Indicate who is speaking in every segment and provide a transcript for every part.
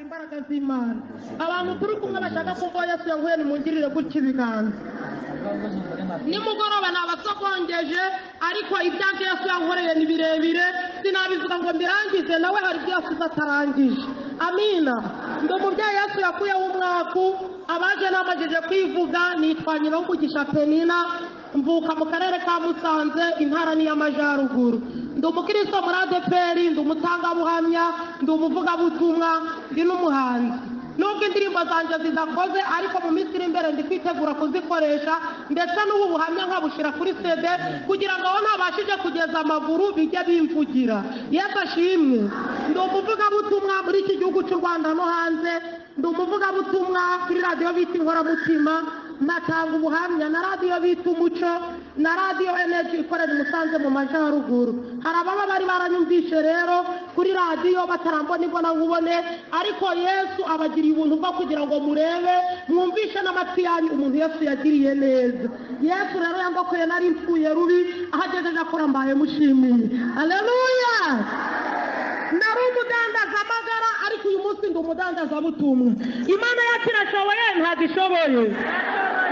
Speaker 1: imbaraga z'Imana. Abantu turi kumwe bashaka kumva Yesu yankuye nimungirire gutya ibiganza. Nimugoroba nabasogongeje ariko ibyanjye Yesu yankoreye ni birebire sinabivuga ngo mbirangize nawe hari byose atarangije. Amina. Ndo mubyeyi Yesu yakuye w'umwaku abaje namajeje kwivuga nitwanye no kugisha Penina mvuka mu karere ka Musanze intara ni y'Amajyaruguru. Ndi umukristo muri ADPR, ndi umutangabuhamya, ndi umuvugabutumwa, ndi n'umuhanzi. Nubwo indirimbo zanjye zidakoze ariko mu minsi iri imbere ndi kwitegura kuzikoresha ndetse n'ubu buhamya nkabushira kuri CD kugira ngo aho ntabashije kugeza amaguru bijye bimvugira. Yesu ashimwe. Ndi umuvugabutumwa muri iki gihugu cy'u Rwanda no hanze, ndi umuvugabutumwa kuri radiyo bita Inkoramutima, natanga ubuhamya na radiyo bita Umuco na radiyo Energy ikorera Musanze mu Majyaruguru. Hari ababa bari baranyumvishe rero kuri radiyo batarambona imbona nkubone ariko Yesu abagiriye ubuntu bwo kugira ngo murebe mwumvishe n'amatwi yanyu umuntu Yesu yagiriye neza. Yesu rero yangokoye nari mfuye rubi ahagejeje akora mbaye mushimiye. Haleluya. Nari umudandaza amagara ariko uyu munsi ndi umudandaza butumwa. Imana yacu irashoboye ntabwo ishoboye.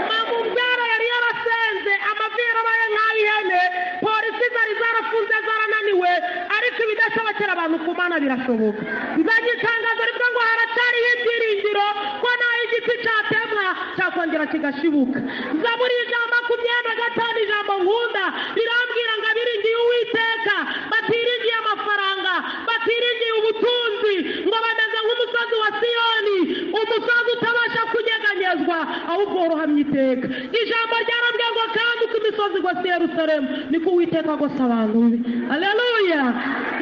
Speaker 1: Mamubyara yari yarasenze amavira abaye nk'ayihene polisi zari zarafunze zarananiwe ariko ibidashobokera abantu ku Mana birashoboka. Nzanye itangazo rivuga ngo haracyariho ibyiringiro ko naho igiti cyatemwa cyakongera kigashibuka. Zaburi ijambo 25 ijambo nkunda rirambwira ngo abiringiye Uwiteka batiringiye amafaranga batiringiye ubutunzi ngo bameze nk'umusozi wa Siyoni umusozi utabasha kunyeganyezwa ahubwo urohamye iteka. Ijambo ryarambwiye ngo kandi uko imisozi igose Yerusalemu niko Uwiteka agose abantu be. Haleluya.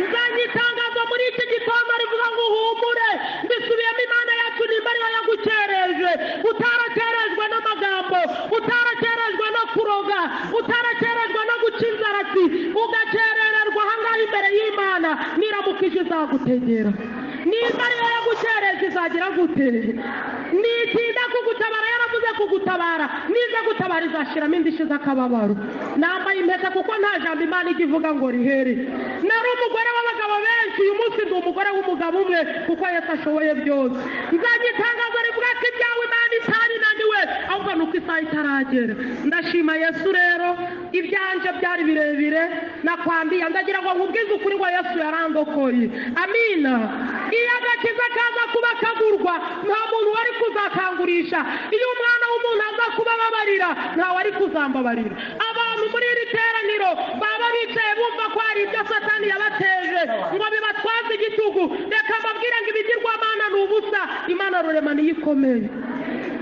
Speaker 1: Nzanye itangazo muri iki gitondo rivuga ngo uhumure mbisubiyemo Imana yacu nimba ariyo yagukereje utarakerejwe n'amagambo utarakerejwe no kuroga utarakerejwe no guca inzaratsi ugakerererwa ahangaha imbere y'Imana niramukije izagutegera. Nimba ariyo yagukereje izagira gute? Nitinda kugutabara yaravuze kugutabara niza gutabara izashiramo indishyi z'akababaro. Nambaye impeta kuko nta jambo Imana igivuga ngo rihere. Nari umugore w'abagabo benshi uyu munsi ndi umugore w'umugabo umwe kuko Yesu ashoboye byose. Nzanye itangazo rivuga ko ibyawe Imana itari naniwe ahubwo nuko isaha itaragera. Ndashima Yesu rero ibyanje byari birebire nakwambiye ndagira ngo nkubwize ukuri ngo Yesu yarandokoye. Amina. Iyo agakiza kaza kuba kagurwa nta muntu wari kuzakangurisha. Iyo umwana w'umuntu aza kubababarira ntawe ari kuzambabarira. Abantu muri iri teraniro baba bicaye bumva ko hari ibyo Satani yabateje ngo bibatwaze igitugu. Reka mbabwire ngo ibigirwamana ni ubusa. Imana rurema niyo ikomeye.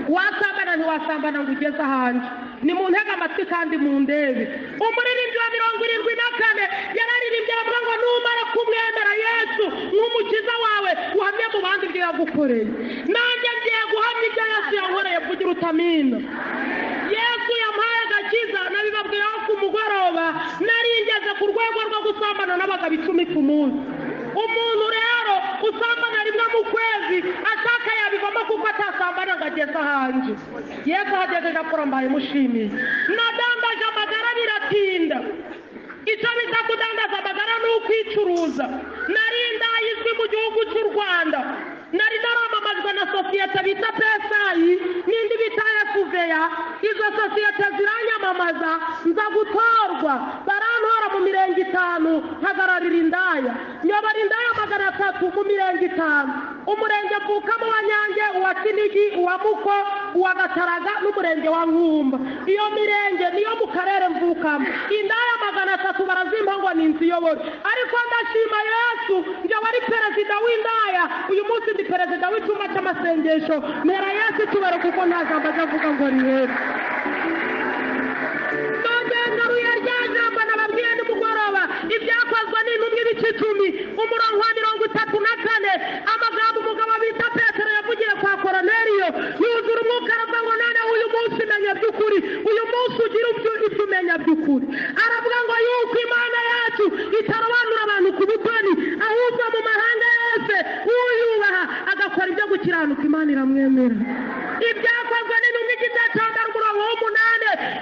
Speaker 1: Wasambana ntiwasambana ngo ugeze ahanje. Ni mu ntega amatwi kandi mu ndebe. Umuririmbyi wa 74 yararirimbye avuga ngo numara kumwemera Yesu nk'umukiza wawe uhamye mu bandi ibyo yagukoreye. Nanjye ngiye guhamya ibyo Yesu yankoreye kugira utamina. Yesu yampaye agakiza nabibabwira ko umugoroba nari ngeze ku rwego rwo gusambana n'abagabo 10 ku munsi. Umuntu rero usambana rimwe mu kwezi ashaka yabivamo kuko atasambana ngageza hanje. Yesu hagejeje akora mbaye mushimiye. Nadandaje amagara biratinda. Icyo bita kudandaza amagara ni ukwicuruza. Nari ndayizwi mu gihugu cy'u Rwanda. Nari naramamajwe na sosiyete bita Pesayi n'indi bita Efuveya. Izo sosiyete ziranyamamaza nza gutorwa barantora mu mirenge 5 hagararira indaya. Nyobora indaya 300 mu mirenge 5. Umurenge mvukamo wa Nyange, uwa Kinigi, uwa Muko, uwa Gataraga n'umurenge wa Nkumba. Iyo mirenge niyo mu karere mvukamo. Indaya 300 barazimpa ngo ni nziyobora. Ariko ndashima Yesu nje wari perezida w'indaya uyu munsi ndi perezida w'icyuma cy'amasengesho. Mera Yesu tubara kuko nta jambo avuga ngo rihere. Nongengaruye ryajamba nababwiye nimugoroba ibyakozwe n'intumwa ibice 10 umurongo wa 34 amagambo umugabo bita Petero yavugiye kwa Korneliyo yuzura umwuka aravuga ngo none uyu munsi menya by'ukuri uyu munsi ugira ibyo umenya by'ukuri. Aravuga ngo yuko Imana yacu itarobanura abantu ku butoni ahubwo mu mahanga yose uyubaha agakora ibyo gukiranuka Imana iramwemera. Ibyakozwe n'intumwa igice cya 8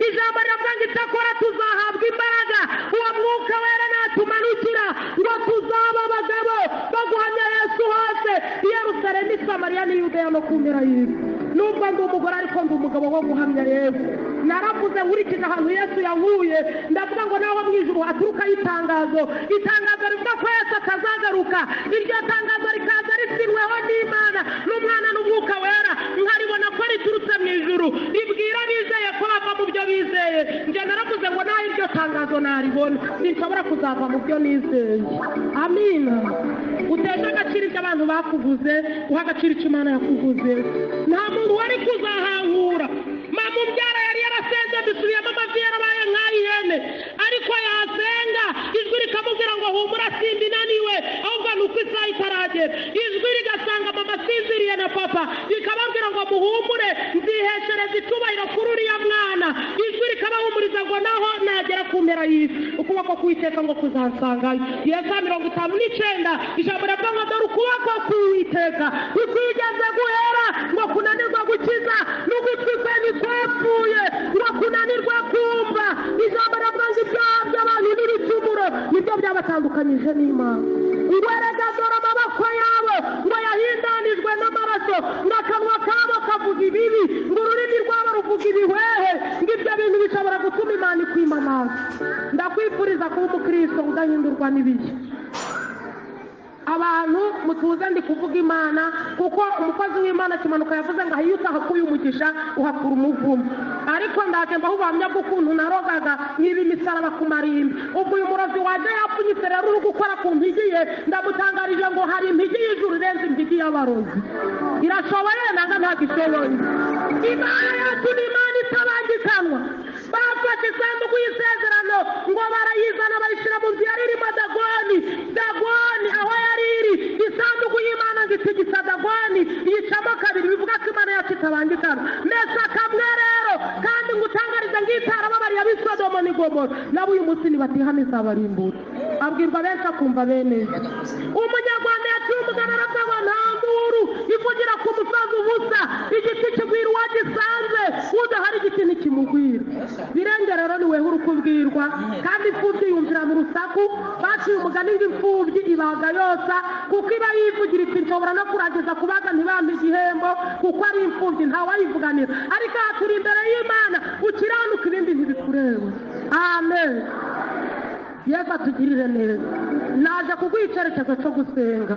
Speaker 1: ijambo riravuga ngo itakora tuzahabwa imbaraga uwo mwuka wera natumanukira ngo tuzaba abagabo bo guhamya Yesu hose i yose ni Samariya ni Yudeya no ku mpera y'isi. Nubwo ndi umugore ariko ndi umugabo wo guhamya Yesu. Naravuze nkurikije ahantu Yesu yahuye, ndavuga ngo naho mu ijuru haturuka itangazo rivuga ko Yesu atazagaruka. Iryo tangazo rikaza risirweho n'Imana n'Umwana n'Umwuka Wera, nkaribona ko riturutse mu ijuru ribwira bizeye ko bava mu byo bizeye. Nje naravuze ngo naho iryo tangazo naribona sinshobora kuzava mu byo nizeye. Amina. Utesha agaciro ibyo abantu bakuguze, uha agaciro icyo Imana yakuguze. Nta muntu wari kuzahahura. Mama umbyara yari yarasenze dusubiyemo amavi yarabaye nk'ay'ihene, ariko yasenga ijwi rikamubwira ngo humura simbi naniwe, ahubwo ni uko isaha itaragera. Ijwi rigasanga mama asinziriye na papa, rikababwira ngo muhumure nziheshereza icyubahiro kuri uriya mwana. Ijwi rikabahumuriza ngo naho nagera ku mpera y'isi ukuboko k'Uwiteka ngo kuzansangayo. Yesaya 59 ijambo rivuga ngo dore ukuboko k'Uwiteka ntikwigeze guhera ngo kunanirwa gukiza n'ugutwi kwe ntikwapfuye ngo kunanirwa kumva. Ijambo rivuga ngo ibyaha by'abantu n'ibicumuro nibyo byabatandukanyije n'Imana. Ngo erega dore amaboko yabo ngo yahindanijwe n'amaraso, ngo akanwa kabo kavuga ibibi, ngo ururimi rwabo ruvuga ibihwehe, ngo ibyo bintu bishobora gutuma Imana ikwima amaso. Ndakwifuriza kuba umukristo udahindurwa n'ibihe. Abantu mutuze ndi kuvuga Imana, kuko umukozi w'Imana kimanuka yavuze ngo ahiyo utahakuye umugisha uhakura umuvumo. Ariko ndaje mbaho ubuhamya bw'ukuntu narogaga nk'ibi misaraba ku marimbi. Ubwo uyu murozi waje yapfunyitse rero uri gukora ku mpigi ye, ndamutangarije ngo hari impigi y'ijuru irenze impigi y'abarozi. Irashoboye nanga ntabwo ishoboye. Imana yacu ni Imana itabangikanwa. Bafashe isanduku y'isezerano ngo barayizana bayishyira mu nzu yari irimo Dagoni aho yari iri. Isanduku y'Imana ngo itigisa Dagoni yicamo kabiri, bivuga ko Imana yacu itabangikana. Mbese kamwe rero kandi ngo utangarize ngo itarababariye ab'i Sodomo n'i Gomora nabo uyu munsi nibatihana izabarimbura. Abwirwa benshi akumva bene. Umunyarwanda yaciye umugani aravuga ngo nta nkuru ivugira ku musozi ubusa, igiti kigwira uwagisanze, udahari igiti ntikimugwira. Birenge rero ni weho uri kubwirwa, kandi imfubyi yumvira mu rusaku. Baciye umugani ngo imfubyi ibaga yosa, kuko iba yivugira iti nshobora no kurageza kubaga ntibampe igihembo kuko ari imfubyi ntawayivuganira. Ariko aha turi imbere y'Imana, ukiranuka ibindi ntibikureba. Amen. Yesu atugirire neza. Naje kuguha icyerekezo cyo gusenga.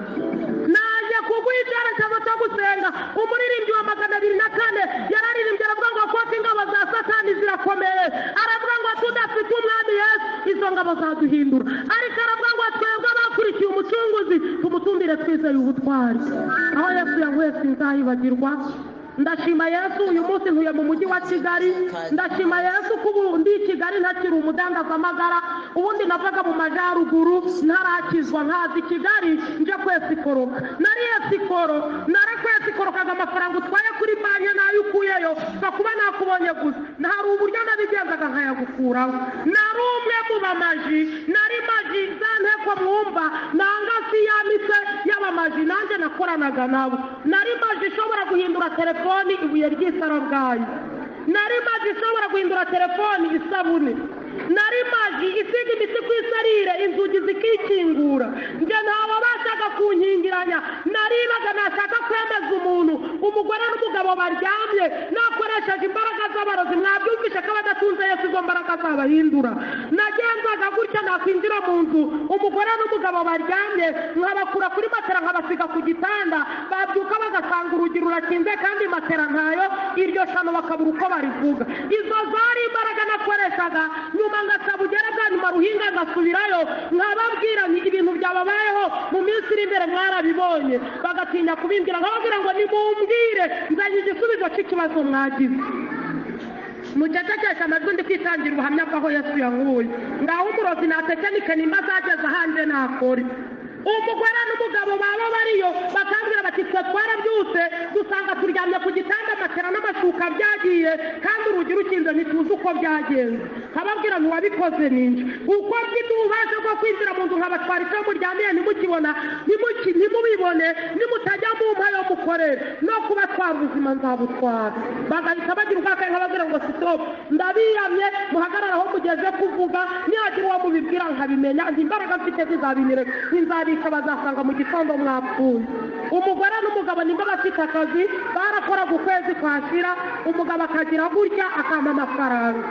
Speaker 1: Umuririmbyi wa 204 yararirimbye aravuga ngo kuko ingabo za Satani zirakomeye. Aravuga ngo tudafite umwami Yesu izo ngabo zaduhindura. Ariko aravuga ngo twebwe abakurikiye umucunguzi tumutumbire twizeye ubutwari. Aho Yesu yankuye sinzayibagirwa. Ndashima Yesu uyu munsi ntuye mu mujyi wa Kigali. Ndashima Yesu kubu ndi Kigali ntakiri umudandaza amagara. Ubundi navaga mu majyaruguru ntarakizwa nkazi Kigali nje kwesikoroka. Nariye sikoro narakwesikorokaga amafaranga utwaye kuri banki nayo ukuyeyo bakuba nakubonye gusa. Ntari uburyo nabigenzaga nkayagukuraho. Nari umwe mu bamaji, nari maji zanteko mwumva nanga si yamise y'abamaji nanjye nakoranaga nabo. Nari maji ishobora guhindura telefoni ibuye ry'isaro bwayo. Nari maji ishobora guhindura telefoni isabune. Nari maji isiga imiti ku isarire inzugi zikikingura. Nge ntawe bashaka kunkingiranya. Naribaga nashaka kwemeza umuntu umugore n'umugabo baryamye nakoresheje imbaraga z'abarozi. Mwabyumvishe ko badatunze Yesu izo mbaraga zabahindura. Nagenzaga gutya nakwinjira mu nzu umugore n'umugabo baryamye nkabakura kuri matera nkabasiga ku gitanda, babyuka bagasanga urugi rurakinze kandi matera ntayo, iryo shano bakabura uko barivuga. Izo zari imbaraga nakoreshaga. Nyuma ngasaba ugera bwa nyuma ruhinga ngasubirayo nkababwira nti ibintu byababayeho mu minsi iri imbere mwarabibonye, bagatinya kubimbwira. Nkababwira ngo nimumbwire nzanye igisubizo cy'ikibazo mwagize. Mucecekesha amajwi ndi kwitangira ubuhamya bw'aho Yesu yankuye. Ngaho umurozi natekenike nimba azageza hanze nakore. Umugore n'umugabo baba bariyo bakambwira bati twe twarabyutse dusanga turyamye ku gitanda matera n'amashuka byagiye kandi urugi rukinze ntituzi uko byagenze. Nkababwira ntiwabikoze ninjye uko mfite ububasha bwo kwinjira mu nzu nkabatwara icyo muryamiye ntimukibona ntimubibone nimutajya mu mpa yo mukorera no kubatwara ubuzima nzabutwara. Bagahita bagira ubwakaye nkababwira ngo stop ndabiyamye muhagarara aho mugeze kuvuga nihagira uwo mubibwira nkabimenya imbaraga mfite zizabinire bazasanga mu gitondo mwapfuye. umugore n'umugabo nimba bafite akazi barakoraga ukwezi kwashira umugabo akagira gutya akampa amafaranga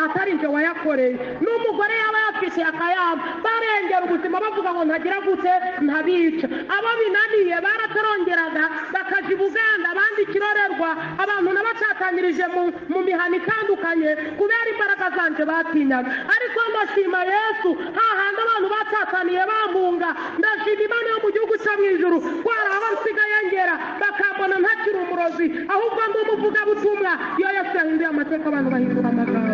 Speaker 1: atari nje wayakoreye n'umugore yaba yafite akayamba barengera ubuzima bavuga ngo ntagira gute ntabica abo binaniye baratorongeraga bakaja Buganda abandi kirorerwa abantu nabatatanyirije mu mihana itandukanye kubera imbaraga zanje batinyaga ariko ndashima Yesu hahandi abantu batataniye bambunga ndashima Imana yo mu gihugu cyo mwijuru kwara abansigaye ngera bakambona ntakiri umurozi ahubwo ndi umuvuga butumwa yo Yesu yahinduye amateka abantu bahindura amagambo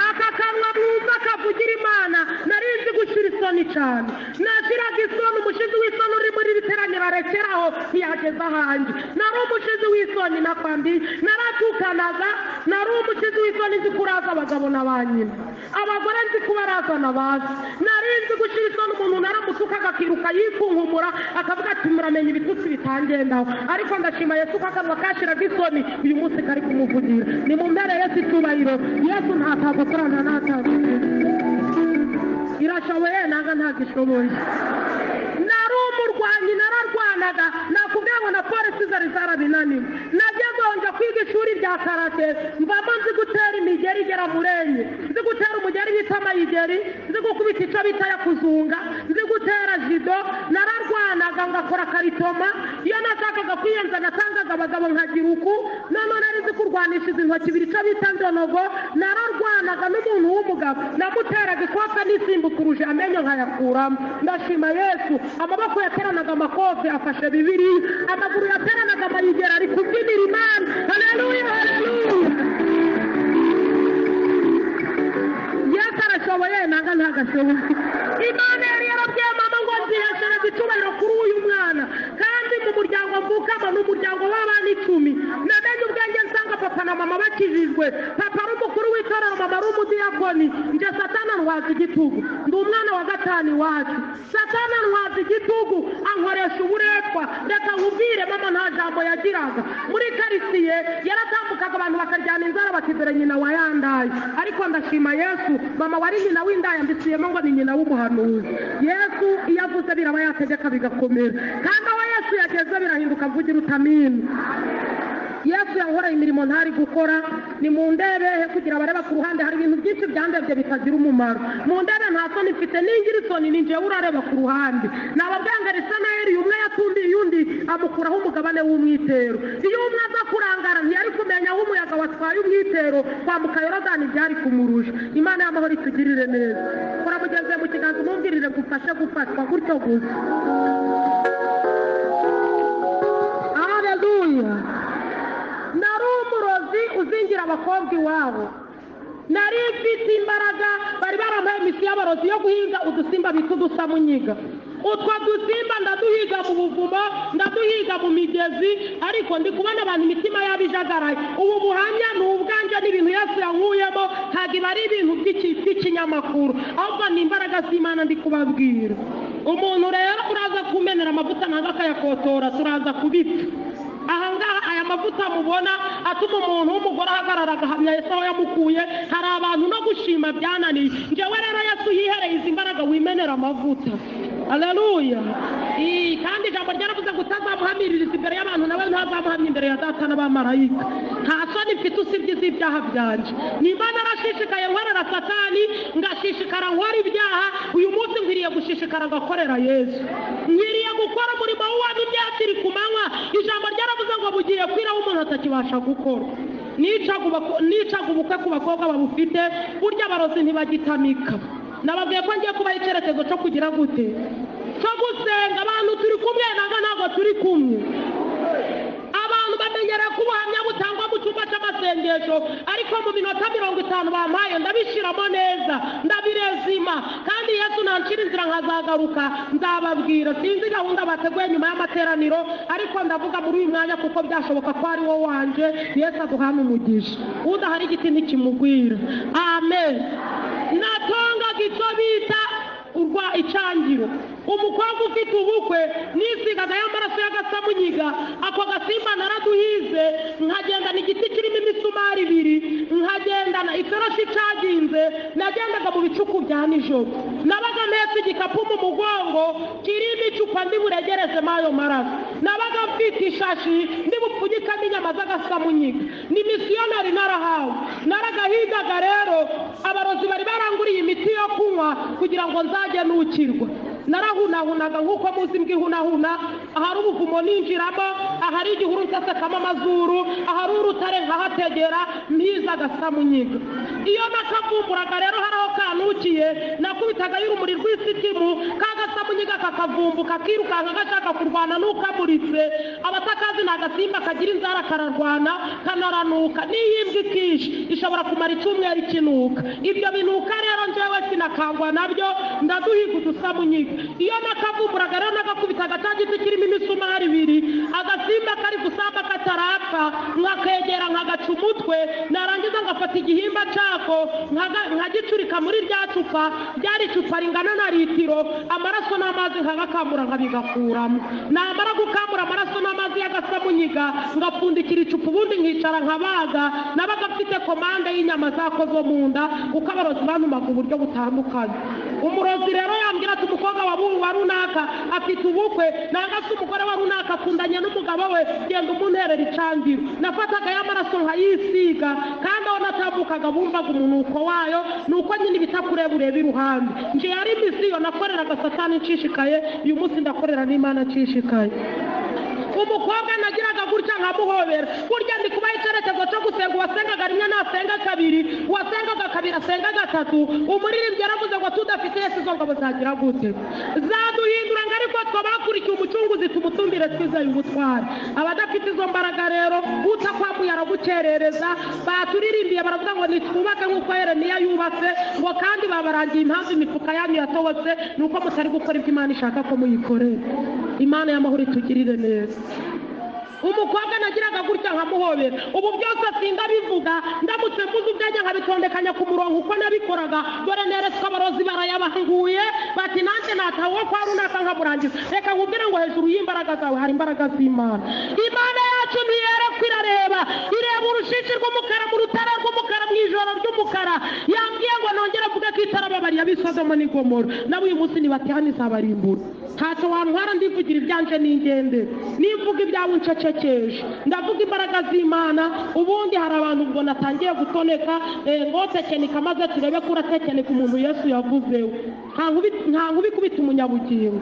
Speaker 1: aka kanwa bumva kavugira Imana narinzi gushira isoni cyane nashiraga isoni umushizi w'isoni uri muri biteraniro arekeraho ntiyageze ahandi nari umushizi w'isoni nakwambi naratukanaga nari umushizi w'isoni nzi kuraza abagabo n'abanyina abagore nzi kubarazana bazi narinzi gushira isoni umuntu naramutukaga akiruka yikunkumura akavuga ati muramenye ibitutsi bitangendaho ariko ndashima Yesu ko akanwa kashiraga isoni uyu munsi kari kumuvugira ni mu mpere Yesu icyubahiro Yesu ntataza kurana n'ataza irashoboye nanga ntagishoboye nari umurwanyi nararwanaga nakubwiye ngo na polisi zari zarabinaniwe nageze nja kwiga ishuri rya karate mvamo nzi gutera imigeri igera murenye nzi gutera umugeri bita amayigeri nzi gukubita icyo bita ya kuzunga nzi gutera jido nararwanaga ngakora karitoma iyo nashakaga kwiyenza natangaga abagabo nkagira uku none nari nzi kurwanisha izi ntoki ibiri icyo bita ndonogo nararwanaga n'umuntu w'umugabo namuteraga ikofa nisimbukuruje amenyo nkayakuramo ndashima Yesu amaboko yateranaga amakofe afashe bibiri amaguru yateranaga amayigera ari kubyinira Imana haleluya haleluya Yesu arashoboye nanga ntagashoboye Imana yari yarabwiye mama ngo nziheshere icyubahiro kuri uyu mwana kandi mu muryango mvukamo n'umuryango w'abana 10 namenye ubwenge nsanga papa na mama bakijijwe papa ari umukuru w'itorero mama ari umudiyakoni nje Satana ntwaza igitugu ndi umwana wa gatanu iwacu Satana ntwaza igitugu ankoresha uburetwa reka nkubwire mama nta jambo yagiraga muri karisiye yaratambukaga abantu bakaryana inzara bakizera nyina wa yandaye ariko ndashima Yesu mama wari nyina w'indaya mbisiyemo ngo ni nyina w'umuhanuzi Yesu iyo avuze biraba yategeka bigakomera kandi aho Yesu yageze birahinduka mvugira utamini Yesu yankoreye imirimo ntari gukora ni mu ndebe kugira bareba ku ruhande hari ibintu byinshi byandebye bitagira umumaro mu ndebe nta soni mfite n'ingira isoni ninje urareba ku ruhande nababwanga Risanaeli umwe yatundiye undi amukuraho umugabane w'umwitero iyo umwe aza kurangara ntiyari kumenya aho umuyaga watwaye umwitero kwambuka Yorodani byari kumurusha Imana y'amahoro itugirire neza kora mugenzi mu kiganza umumbwirire gufashe gufatwa gutyo gusa haleluya nari umurozi uzingira abakobwa iwabo nari mfite imbaraga bari barampaye imisi y'abarozi yo guhinga udusimba bita udusamunyiga utwo dusimba ndaduhiga mu buvumo ndaduhiga mu migezi ariko ndi kubona abantu imitima yabijagaraye ubu buhamya ni ubwanje n'ibintu Yesu yankuyemo ntabwo bari ibintu by'ikinyamakuru ahubwo ni imbaraga z'Imana ndi kubabwira umuntu rero uraza kumenera amavuta nanga akayakotora turaza kubipfa ahangaha aya mavuta mubona atuma umuntu w'umugore ahagarara agahamya Yesu aho yamukuye hari abantu no gushima byananiye njyewe rero Yesu yihereye izi imbaraga wimenera amavuta haleluya kandi ijambo ryaravuze ngo utazamuhamiririza imbere y'abantu nawe ntazamuhamya imbere ya data n'abamarayika nta soni mfite usibye iz'ibyaha byanje nimba narashishikaye nkorera Satani ngashishikara nkora ibyaha uyu munsi nkwiriye gushishikara ngakorera Yesu nkwiriye gukora umurimo w'uwandi imyaka iri ku manywa ijambo ryaravuze ngo bugiye kwiraho umuntu atakibasha gukora nicaga ubukwe ku bakobwa babufite burya abarozi ntibagitamika nababwiye ko ngiye kubaha icyerekezo cyo kugira gute cyo gusenga abantu turi kumwe ntabwo turi kumwe abantu bamenyera ko ubuhamya butangwa mu cyumba cy'amasengesho ariko mu minota 50 bampaye ndabishiramo neza ndabirezima kandi Yesu nancira inzira nkazagaruka nzababwira sinzi gahunda bateguye nyuma y'amateraniro ariko ndavuga muri uyu mwanya kuko byashoboka ko ari wo wanje Yesu aduhana umugisha udahari igiti nikimugwira amen natongaga icyo bita urwa icangiro umukobwa ufite ubukwe nisigaga y'amaraso y'agasamunyiga ako gasimba naraduhize nkagendana igiti kirimo imisumari 2 nkagendana ifero igipolisi cyaginze nagendaga mu bicuku bya nijoro nabaga mpetse igikapu mu mugongo kirimo icupa ndi buregerezemo ayo maraso nabaga mfite ishashi ndi bupfunyikamo inyama z'agasamunyiga ni misiyonari narahawe naragahigaga rero abarozi bari baranguriye imiti yo kunywa kugira ngo nzajye nukirwa narahunahunaga nk'uko muzi mbwihunahuna ahari ubuvumo ninjiramo ahari igihuru nsasekamo amazuru ahari urutare nkahategera mpiza agasamunyiga iyo nakavumburaga rero hari aho kanukiye nakubitaga y'urumuri rw'isitimu kagasamunyiga kakavumbuka kirukanka gashaka kurwana n'ukamuritse abatakazi ni agasimba kagira inzara kararwana kanaranuka n'iyimbwa ikishi ishobora kumara icyumweru ikinuka ibyo binuka rero njyewe sinakangwa nabyo ndaduhiga udusamunyiga iyo nakavumburaga rero nagakubitaga cya giti kirimo imisumari ibiri agasimba kari gusamba katarapfa nkakegera nkagaca umutwe narangiza ngafata igihimba cyako nkagicurika muri rya cupa ryari icupa ringana na litiro amaraso n'amazi nkagakamura nkabigakuramo namara gukamura amaraso n'amazi y'agasamunyiga ngapfundikira icupa ubundi nkicara nkabaga nabaga mfite komande y'inyama zako zo mu nda kuko abarozi bantumaga uburyo butandukanye umurozi rero yambwira ati umukobwa wa runaka afite ubukwe nanga se umugore wa runaka akundanye n'umugabo we genda umunterera icangiro nafataga y'amaraso nkayisiga kandi aho natambukaga bumvaga umunuko wayo nuko nyine ibitakureba ureba iruhande nje yari misiyo nakoreraga satani nshishikaye uyu munsi ndakorera n'Imana nshishikaye umukobwa nagiraga gutya nkamuhobera burya ndi kubaha icyerekezo cyo gusenga uwasengaga rimwe nasenga kabiri uwasengaga kabiri asenga gatatu umuririmbyi yaravuze ngo tudafite Yesu izo ngabo zagira gute zaduhindura ngo ariko twabakurikiye umucunguzi tumutumbire twizeye ubutware abadafite izo mbaraga rero utakwambuye aragukerereza baturirimbiye baravuga ngo nitwubake nk'uko Yeremiya yubatse ngo kandi babarangiye impamvu imifuka yanyu yatobotse nuko mutari gukora ibyo Imana ishaka ko muyikorera Imana y'amahoro itugirire neza umukobwa nagiraga gutya nkamuhobera ubu byose sindabivuga ndamutse mvuze ubwenge nkabitondekanya ku murongo uko nabikoraga dore neretswe abarozi barayabahanguye bati nanjye natawe kwa runaka nkamurangiza reka nkubwire ngo hejuru y'imbaraga zawe hari imbaraga z'Imana Imana yacu ntiyerekwa irareba ireba urushishi rw'umukara mu rutare rw'umukara mu ijoro ry'umukara yambwiye ngo nongere mvuge ko itarababariye ab'i Sodoma n'i Gomora nabo uyu munsi nibatihana izabarimbura ntacyo wantwara ndivugira ibyanje n'ingende nimvuga ibyawe ncecekeje ndavuga imbaraga z'Imana ubundi hari abantu ubwo natangiye gutoneka ngo tekenika maze turebe ko uratekenika umuntu Yesu yavuzeho nta nkubikubita umunyabugingo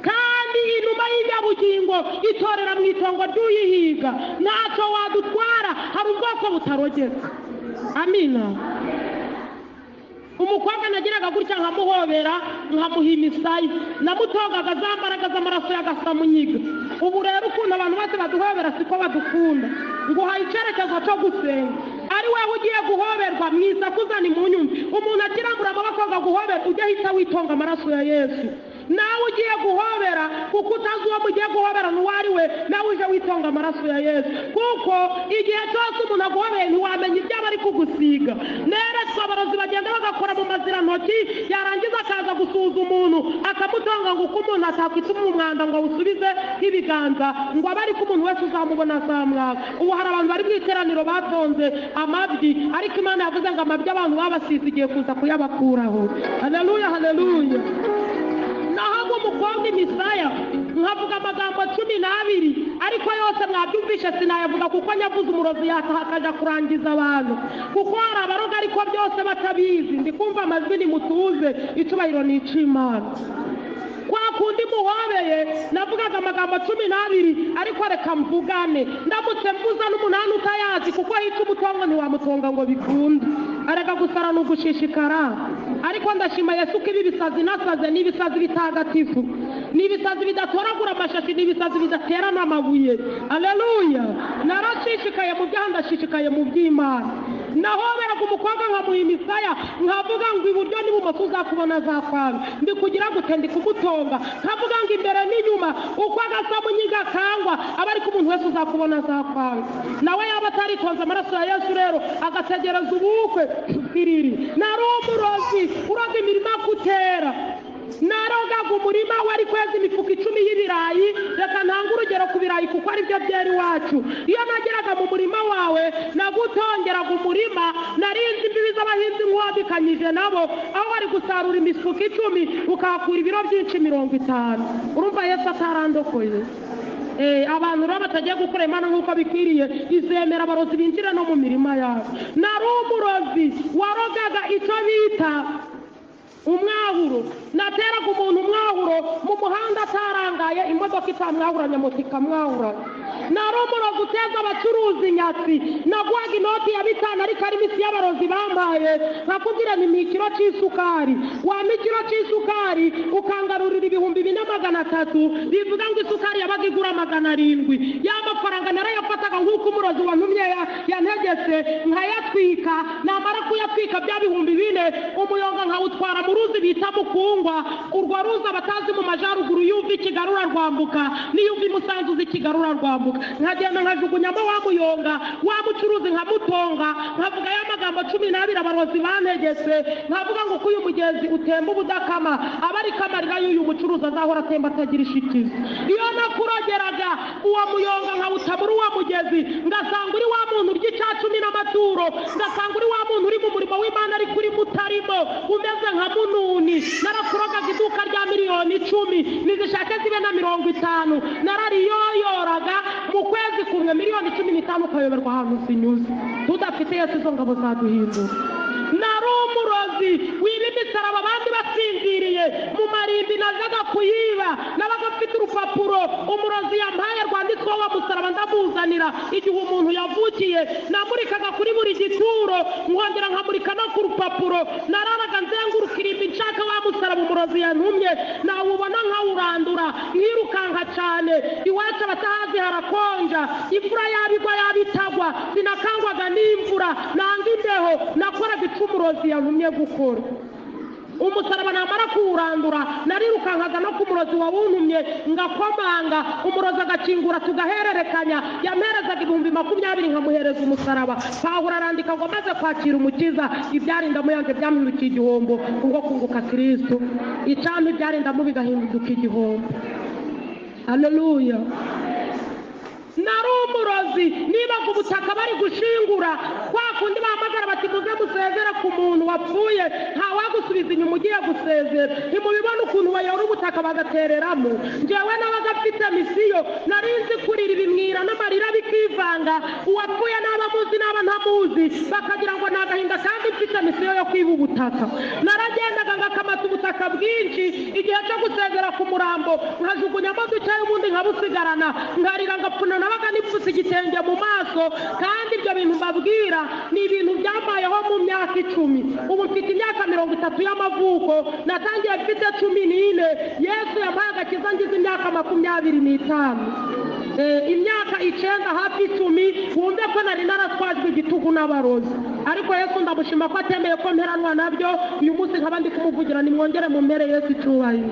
Speaker 1: kandi inuma y'inyabugingo itorera mu itongo ry'uyihiga ntacyo wadutwara hari ubwoko butarogeka amina umukobwa nagiraga gutya nkamuhobera nkamuha imisaya namutogaga za mbaraga z'amaraso y'agasamunyiga ubu rero ukuntu abantu bose baduhobera siko badukunda nguhaye icyerekezo cyo gusenga ari wewe ugiye guhoberwa mwiza kuzana imunyumvi umuntu akirambura amaboko agaguhobera ujye ahita witonga amaraso ya Yesu nawe ugiye guhobera kuko utazi uwo mugiye guhobera n'uwari we nawe uje witonga amaraso ya Yesu kuko igihe cyose umuntu aguhobeye ntiwamenya ibyo aba ari kugusiga neretswe abarozi bagenda bagakora mu mazirantoki yarangiza akaza gusuhuza umuntu akamutonga ngo uko umuntu atakwituma umwanda ngo awusubize nk'ibiganza ngo abe ariko umuntu wese uzamubona azamwaka ubu hari abantu bari mu iteraniro batonze amabyi ariko Imana yavuze ngo amabyi abantu babasize igiye kuza kuyabakuraho haleluya haleluya naho umukobwa imisaya nkavuga amagambo 12 ariko yose mwabyumvishe sinayavuga kuko nyavuze umurozi yatahakaja kurangiza abantu kuko hari abaroga ariko byose batabizi ndikumva amajwi ni mutuze icubahiro ni ic'Imana kwa kundi muhobeye navugaga amagambo 12 ariko reka mvugane ndamutse mvuza n'umunani utayazi kuko hica umutongo ntiwamutonga ngo bikunde areka gusara n'ugushishikara ariko ndashima Yesu ko ibi bisazi nasaze n'ibisazi bitagatifu n'ibisazi bidatoragura amashashi n'ibisazi bidaterana amabuye haleluya narashishikaye mu byaha ndashishikaye mu by'Imana nahobera ku mukobwa nkamuha imisaya nkavuga ngo iburyo n'ibumoso uzakubona zakwanga ndikugira gute ndi kumutonga nkavuga ngo imbere n'inyuma uko agasamunyiga kangwa aba ariko umuntu wese uzakubona zakwanga nawe yaba ataritonze amaraso ya Yesu rero agategereza ubukwe iriri nari umurozi uroga imirima kutera narogaga umurima wari kweza imifuka 10 y'ibirayi. Reka ntanga urugero ku birayi kuko ari byo byera iwacu. Iyo nageraga mu murima wawe nagutongeraga umurima, narinzi imbibi z'abahinzi nkuwadikanyije nabo, aho bari gusarura imifuka 10 ukahakura ibiro byinshi 50. Urumva Yesu atarandokoye. Abantu rero batagiye gukora Imana nk'uko bikwiriye, izemera abarozi binjira no mu mirima yabo. Nari umurozi warogaga icyo bita umwahuro. Nateraga umuntu umwahuro mu muhanda atarangaye, imodoka itamwahuranya, moto ikamwahura. Nari umurozi uteza abacuruzi inyatsi. Naguhaga inoti ya 5 ariko ari imisi y'abarozi bambaye, nkakubwira ni ikiro cy'isukari. Wampa ikiro cy'isukari ukangarurira 4,300, bivuga ngo isukari yabaga igura 700. Ya mafaranga narayafataga nk'uko umurozi wantumye yantegetse, nkayatwika. Namara kuyatwika bya 4,000, umuyonga nkawutwara mu ruzi bita Mukungwa. Urwo ruzi abatazi mu majaruguru yuva ikigarura rwambuka, niyuva imusanzu z'ikigarura rwambuka. Nkagenda nkajugunyamo wa muyonga, wa mucuruzi nkamutonga, nkavuga ya magambo 12 abarozi bantegetse, nkavuga ngo kuyu mugezi utemba ubudakama, abari kamarira y'uyu mucuruzi azahora atemba atagira ishikizo. Iyo nakurogeraga uwo muyonga nkawutamura uwo mugezi, ngasanga uri wa muntu urya icya 10 n'amaturo, ngasanga uri wa muntu uri mu murimo w'Imana ari kuri mutarimo umeze nka mununi. Narakurogaga iduka rya miliyoni 10 nizishake zibe na 50. Narariyoyoraga mu kwezi kumwe miliyoni 15 ukayoberwa ahantu zinyuze. Tudafite Yesu izo ngabo zaduhindura. Nari umurozi wiba imisaraba abandi basinziriye mu marimbi, nazaga kuyiba. Nabaga mfite urupapuro umurozi yampaye rwanditsweho wa musaraba ndamuzanira igihe umuntu yavukiye. Namurikaga kuri buri gituro, nkongera nkamurika no ku rupapuro. Nararaga nzenguruka irimbi nshaka wa musaraba umurozi yantumye, nawubona nkawurandura nkirukanka cyane. Iwacu abatahazi harakonja, imvura yabigwa yabitagwa, sinakangwaga n'imvura, nanga imbeho. Nakoraga umurozi yantumye gukora. Umusaraba namara kuwurandura narirukankaga no ku murozi wawuntumye, ngakomanga. Umurozi agakingura tugahererekanya. Yamperezaga 20,000 nkamuhereza umusaraba. Pawulo arandika ngo maze kwakira umukiza, ibyarinda muyange byamuhindukiye igihombo ngo kunguka Kristo. Icampa ibyarinda mu bigahinduka igihombo. Haleluya. Nari umurozi nibaga ubutaka bari gushingura, kwa kundi bahamagara bati muze musezera ku muntu wapfuye, ntawagusubiza inyuma ugiye gusezera. Ntimubibona ukuntu bayora ubutaka bagatereramo. Njyewe nabaga mfite misiyo, narinzi kurira ibimwira n'amarira bikivanga, uwapfuye n'aba muzi n'aba ntamuzi, bakagira ngo nagahinda kandi mfite misiyo yo kwiba ubutaka. Naragendaga ngakamata ubutaka bwinshi, igihe cyo gusezera ku murambo nkajugunyamo dukeya ubundi nkabusigarana, nkarira ngapfuna. Nabaga nipfutse igitenge mu maso, kandi ibyo bintu mbabwira ni ibintu byambayeho mu myaka 10. Ubu mfite imyaka 30 y'amavuko, natangiye mfite 14. Yesu yampaye agakiza ngize imyaka 25. Imyaka 9 hafi 10, wumve ko nari naratwajwe igitugu n'abarozi. Ariko Yesu ndamushima ko atemeye ko mperanwa nabyo. Uyu munsi nkaba ndi kumuvugira, nimwongere mu mpere Yesu icyubahiro.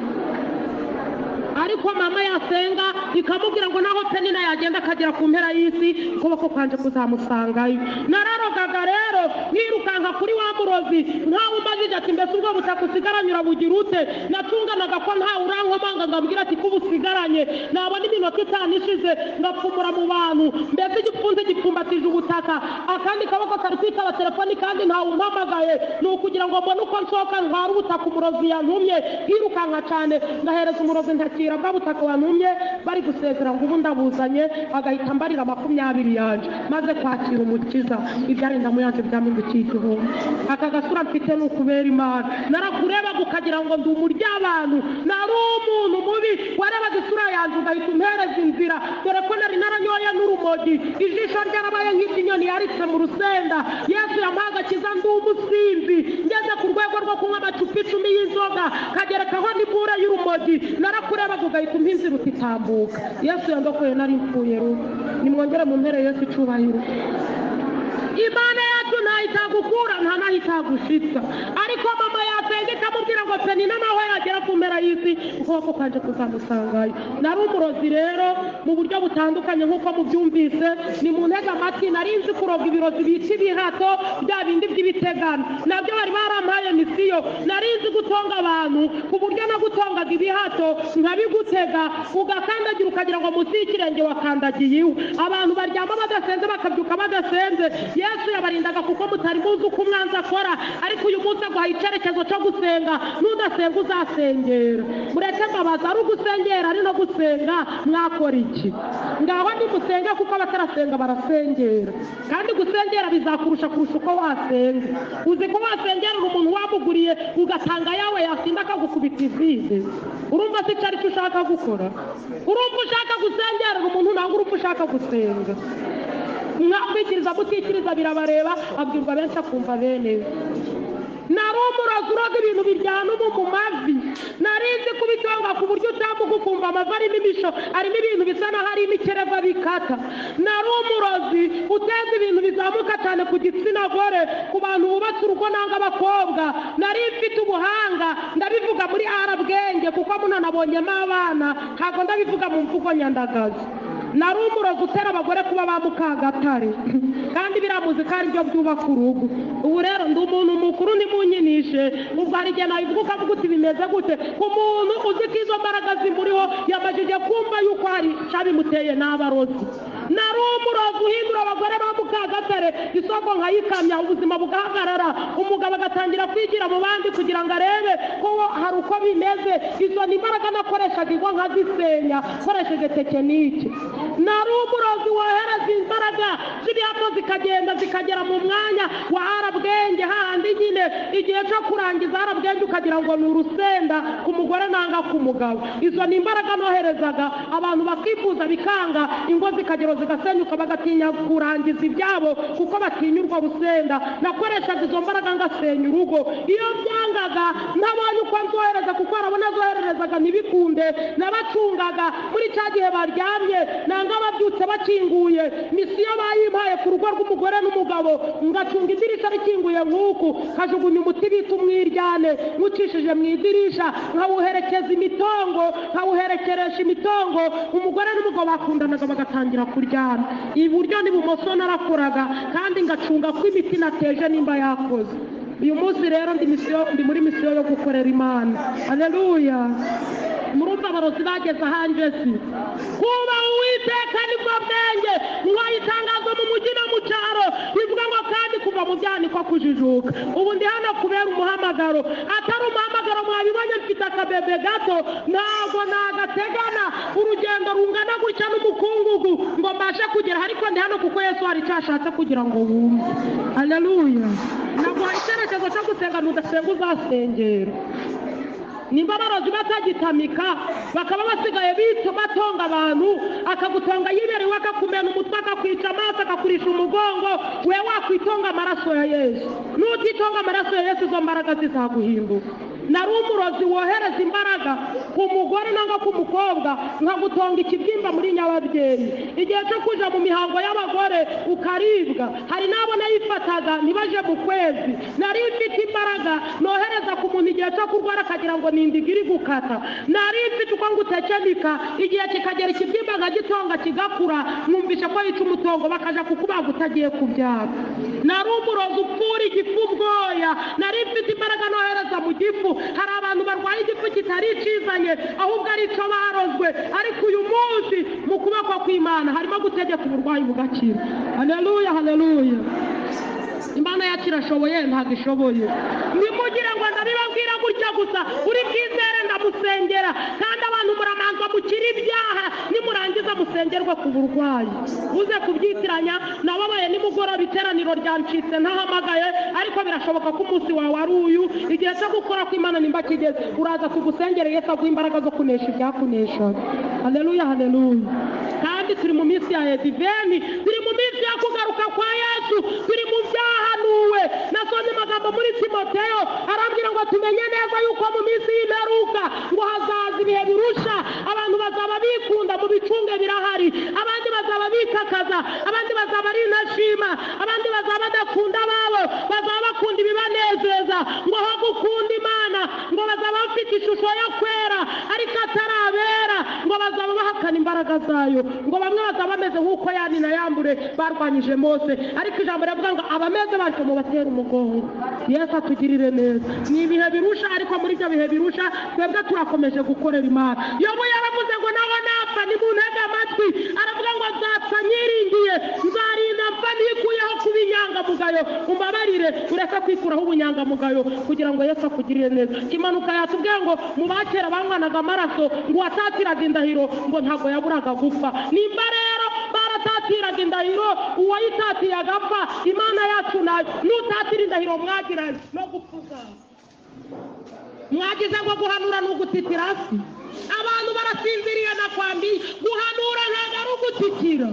Speaker 1: Ariko mama yasenga ikamubwira ngo naho Penina yagenda akagera ku mpera y'isi, ukuboko kwanje kuzamusangayo. Nararogaga rero nkirukanka kuri wa murozi, ntawe umbajije ati mbese ubwo butaka usigaranyura bugira ute. Natunganaga ko ntawe urankomanga ngambwira ati kuba usigaranye. Nabona iminota 5 ishize ngapfumura mu bantu, mbese igipfunze gipfumbatije ubutaka, akandi kaboko kari kwitaba telefoni kandi ntawe umpamagaye. Ni ukugira ngo mbone uko nsohoka ntwara ubutaka umurozi yantumye. Nkirukanka cyane ngahereza umurozi ntakira bwa butaka wantumye bari gusezera ngo ubu ndabuzanye, agahita mbarira 20 yanje maze kwakira umukiza. Ibyarinda muyanze byamindukiye igihombo. Aka gasura mfite ni ukubera Imana. Narakureba gukagira ngo ndi umurya abantu, nari umuntu mubi. Warebaga isura yanjye ugahita umpereza inzira, dore ko nari naranyoye n'urumogi, ijisho ryarabaye nk'ikinyoni yaritse mu rusenda. Yesu yampaye agakiza ndi umusinzi, ngeze ku rwego rwo kunywa amacupa 10 y'inzoga, kagerekaho n'ibura y'urumogi. Narakureba ugahita umpinzira utitambuka. Yesu yandokoye nari mpfuye rugo. Nimwongere mu mpere Yesu icubahiro. Imana yacu ntahitagukura nta nahitagushitsa. Ariko mama yasenga aramubwira ngo Penina nawe yagera ku mpera y'isi ukuboko kanje kuzamusangayo. Nari umurozi rero mu buryo butandukanye nk'uko mubyumvise, ni mu ntega amatwi. Nari nzi kuroga ibirozi bita ibihato bya bindi by'ibitegano, nabyo bari barampaye misiyo. Nari nzi gutonga abantu ku buryo no gutongaga ibihato nkabigutega ugakandagira ukagira ngo munsi y'ikirenge wakandagiye iwe. Abantu baryama badasenze bakabyuka badasenze. Yesu yabarindaga kuko mutari muzi uko umwanzi akora, ariko uyu munsi aguhaye icyerekezo cyo gusenga. Nudasenga uzasengera. Mureke mbabaza, ari ugusengera ari no gusenga mwakora iki? Ngaho nimusenge kuko abatarasenga barasengera, kandi gusengera bizakurusha uko wasenga. Uzi ko wasengera umuntu wamuguriye ugatanga yawe yasinda akagukubita izindi, urumva se cyari cyo ushaka gukora? Urumva ushaka gusengera umuntu ntabwo urumva ushaka gusenga. Mwakwikiriza mutikiriza birabareba, abwirwa benshi akumva bene. Nari umurozi uroga ibintu biryana mu mavi. Nari nzi kubitonga ku buryo utambuka ukumva amavi arimo imisho, arimo ibintu bisa naho ari imikereva bikata. Nari umurozi uteza ibintu bizamuka cyane ku gitsina gore, ku bantu bubatse urugo nanga abakobwa. Nari mfite ubuhanga, ndabivuga muri arabwenge kuko muno nabonyemo abana, ntabwo ndabivuga mu mvugo nyandagazi. Nari umurozi utera abagore kuba ba Mukagatare, kandi biramuzi ko ari byo byubaka urugo. Ubu rero ndi umuntu mukuru nimunyinishe, ubwo hari igihe nabivuga ukavuga uti bimeze gute. Umuntu uzi ko izo mbaraga zimuriho yamajije kumva yuko hari cyabimuteye n'abarozi. Nari umurozi uhindura abagore ba Mukagatare isoko nkayikamya, ubuzima bugahagarara, umugabo agatangira kwigira mu bandi kugira ngo arebe ko hari uko bimeze. Izo ni imbaraga nakoreshaga ingo nkazisenya nkoresheje tekinike. Nari umurozi wohereza imbaraga z'ibihato zikagenda zikagera mu mwanya wa arabwenge, hahandi nyine igihe cyo kurangiza arabwenge ukagira ngo ni urusenda ku mugore nanga ku mugabo. Izo ni imbaraga noherezaga, abantu bakifuza bikanga, ingo zikagera zigasenyuka bagatinya kurangiza ibyabo kuko batinya urwo rusenda. Nakoreshaga izo mbaraga ngasenya urugo. Iyo byangaga ntabonye uko nzohereza kuko arabona zohererezaga ntibikunde, nabacungaga muri cya gihe baryamye nanga babyutse bakinguye. Misiyo bayimpaye ku rugo rw'umugore n'umugabo, ngacunga idirisha rikinguye nk'uku, kajugunya umuti bita umwiryane nkucishije mu idirisha, nkawuherekeza imitongo, nkawuherekeresha imitongo. Umugore n'umugabo bakundanaga bagatangira kuryana. Iburyo n'ibumoso narakoraga, kandi ngacunga ko imiti nateje nimba yakoze. Uyu munsi rero ndi muri misiyo yo gukorera Imana. Haleluya. Murumva abarozi bageze ahanje si kuba Uwiteka nibwo bwenge. Mwayitangazo mu mujyi no mu cyaro bivuga ngo kandi kuva mu byaniko kujijuka. Ubu ndi hano kubera umuhamagaro, atari umuhamagaro mwabibonye mfite akabebe gato, ntabwo nagategana urugendo rungana gutya n'umukungugu ngo mbashe kugera, ariko ndi hano kuko Yesu hari cyashatse kugira ngo wumve. Haleluya. Ntabwo icyerekezo cyo gusenga nudasenga uzasengera. Nimba abarozi batagitamika bakaba basigaye batonga abantu, akagutonga yiberewe akakumena umutwe akakwica amaso akakurisha umugongo, we wakwitonga amaraso ya Yesu. Nutitonga amaraso ya Yesu izo mbaraga zizaguhinduka. Nari umurozi wohereza imbaraga ku mugore nanga ku mukobwa, nkagutonga ikibyimba muri nyababyeyi. Igihe cyo kuja mu mihango y'abagore ukaribwa, hari nabo nayifataga ntibaje mu kwezi. Nari mfite imbaraga nohereza ku muntu igihe cyo kurwara akagira ngo nindigiri gukata. Nari mfite uko ngutekenika, igihe kikagera ikibyimba nkagitonga kigakura, numvisha ko yica umutongo bakaja kukubaga utagiye kubyara. Nari umurozi upfura igifu ubwoya. Nari mfite imbaraga nohereza mu gifu. Hari abantu barwaye igifu kitari cizanye ahubwo ari cyo barozwe, ariko uyu munsi mu kuboko kw'Imana harimo gutegeka uburwayi bugakira. Haleluya, haleluya. Imana yacu irashoboye ntabwo ishoboye. Nimugire ngo ndabibabwira gutya gusa, uri bwizere ndamusengera, kandi abantu muramanza mukiri ibyaha nimurangiza musengerwa ku burwayi. Uze kubyitiranya nababaye nimugoroba iteraniro ryancitse ntahamagaye, ariko birashoboka ko umunsi wawe ari uyu. Igihe cyo gukora kw'Imana nimba kigeze, uraza tugusengere Yesu aguha imbaraga zo kunesha ibyakunesha. Haleluya, haleluya. Kandi turi mu minsi ya Ediveni, turi mu minsi ya kugaruka kwa Yesu, turi mu byahanuwe. Nasomye amagambo muri Timoteyo arambwira ngo tumenye neza yuko mu minsi y'imperuka ngo hazaza ibihe birusha. Abantu bazaba bikunda, mu bicunge birahari, abandi bazaba bikakaza, abandi bazaba ari intashima, abandi bazaba badakunda ababo, bazaba bakunda ibibanezeza. Ngo aho gukunda Imana ngo imbaraga zayo ngo bamwe bazaba bameze nk'uko Yani na Yambure barwanyije Mose, ariko ijambo rivuga ngo abameze batyo mubatera umugongo. Yesu atugirire neza. Ni ibihe birusha, ariko muri ibyo bihe birusha twebwe turakomeje gukorera Imana. Yobu yaravuze ngo naho napfa nimuntege amatwi, aravuga ngo nzapfa nyiringiye, nzarinda mpfa nikuyeho kuba inyangamugayo. Umbabarire ureke kwikuraho ubunyangamugayo kugira ngo Yesu akugirire neza. Impanuka yatubwiye ngo mu bakera banywanaga amaraso ngo watatiraga indahiro ngo ntabwo yaburaga gupfa. Nimba rero baratatiraga indahiro uwayitatiye agapfa, Imana yacu nayo nutatira indahiro mwagiranye no gupfuza. Mwagize ngo guhanura n'ugutitira hasi. Abantu barasinziriye nakwambi guhanura ntabwo ari ugutitira.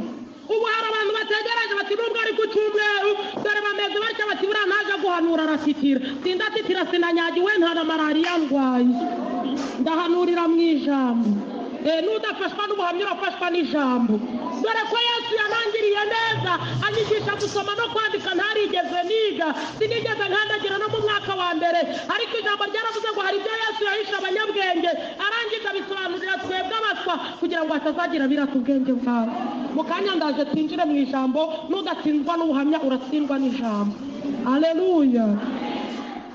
Speaker 1: Ubu hari abantu bategereje bati nubwo ari ku cyumweru dore bameze batya bati buriya ntaje guhanura arasitira. Sindatitira sinanyagiwe nta na malariya ndwaye, ndahanurira mu ijambo. Nudafashwa n'ubuhamya urafashwa n'ijambo. Dore ko Yesu yanangiriye neza anyigisha gusoma no kwandika ntarigeze niga, sinigeze nkandagira no mu mwaka wa mbere, ariko ijambo ryaravuze ngo hari ibyo Yesu yahishe abanyabwenge arangiza bisobanurira twebwe abaswa kugira ngo hatazagira birata ubwenge bwawe. Mu kanya ndaje twinjire mu ijambo, nudatsindwa n'ubuhamya uratsindwa n'ijambo. Haleluya.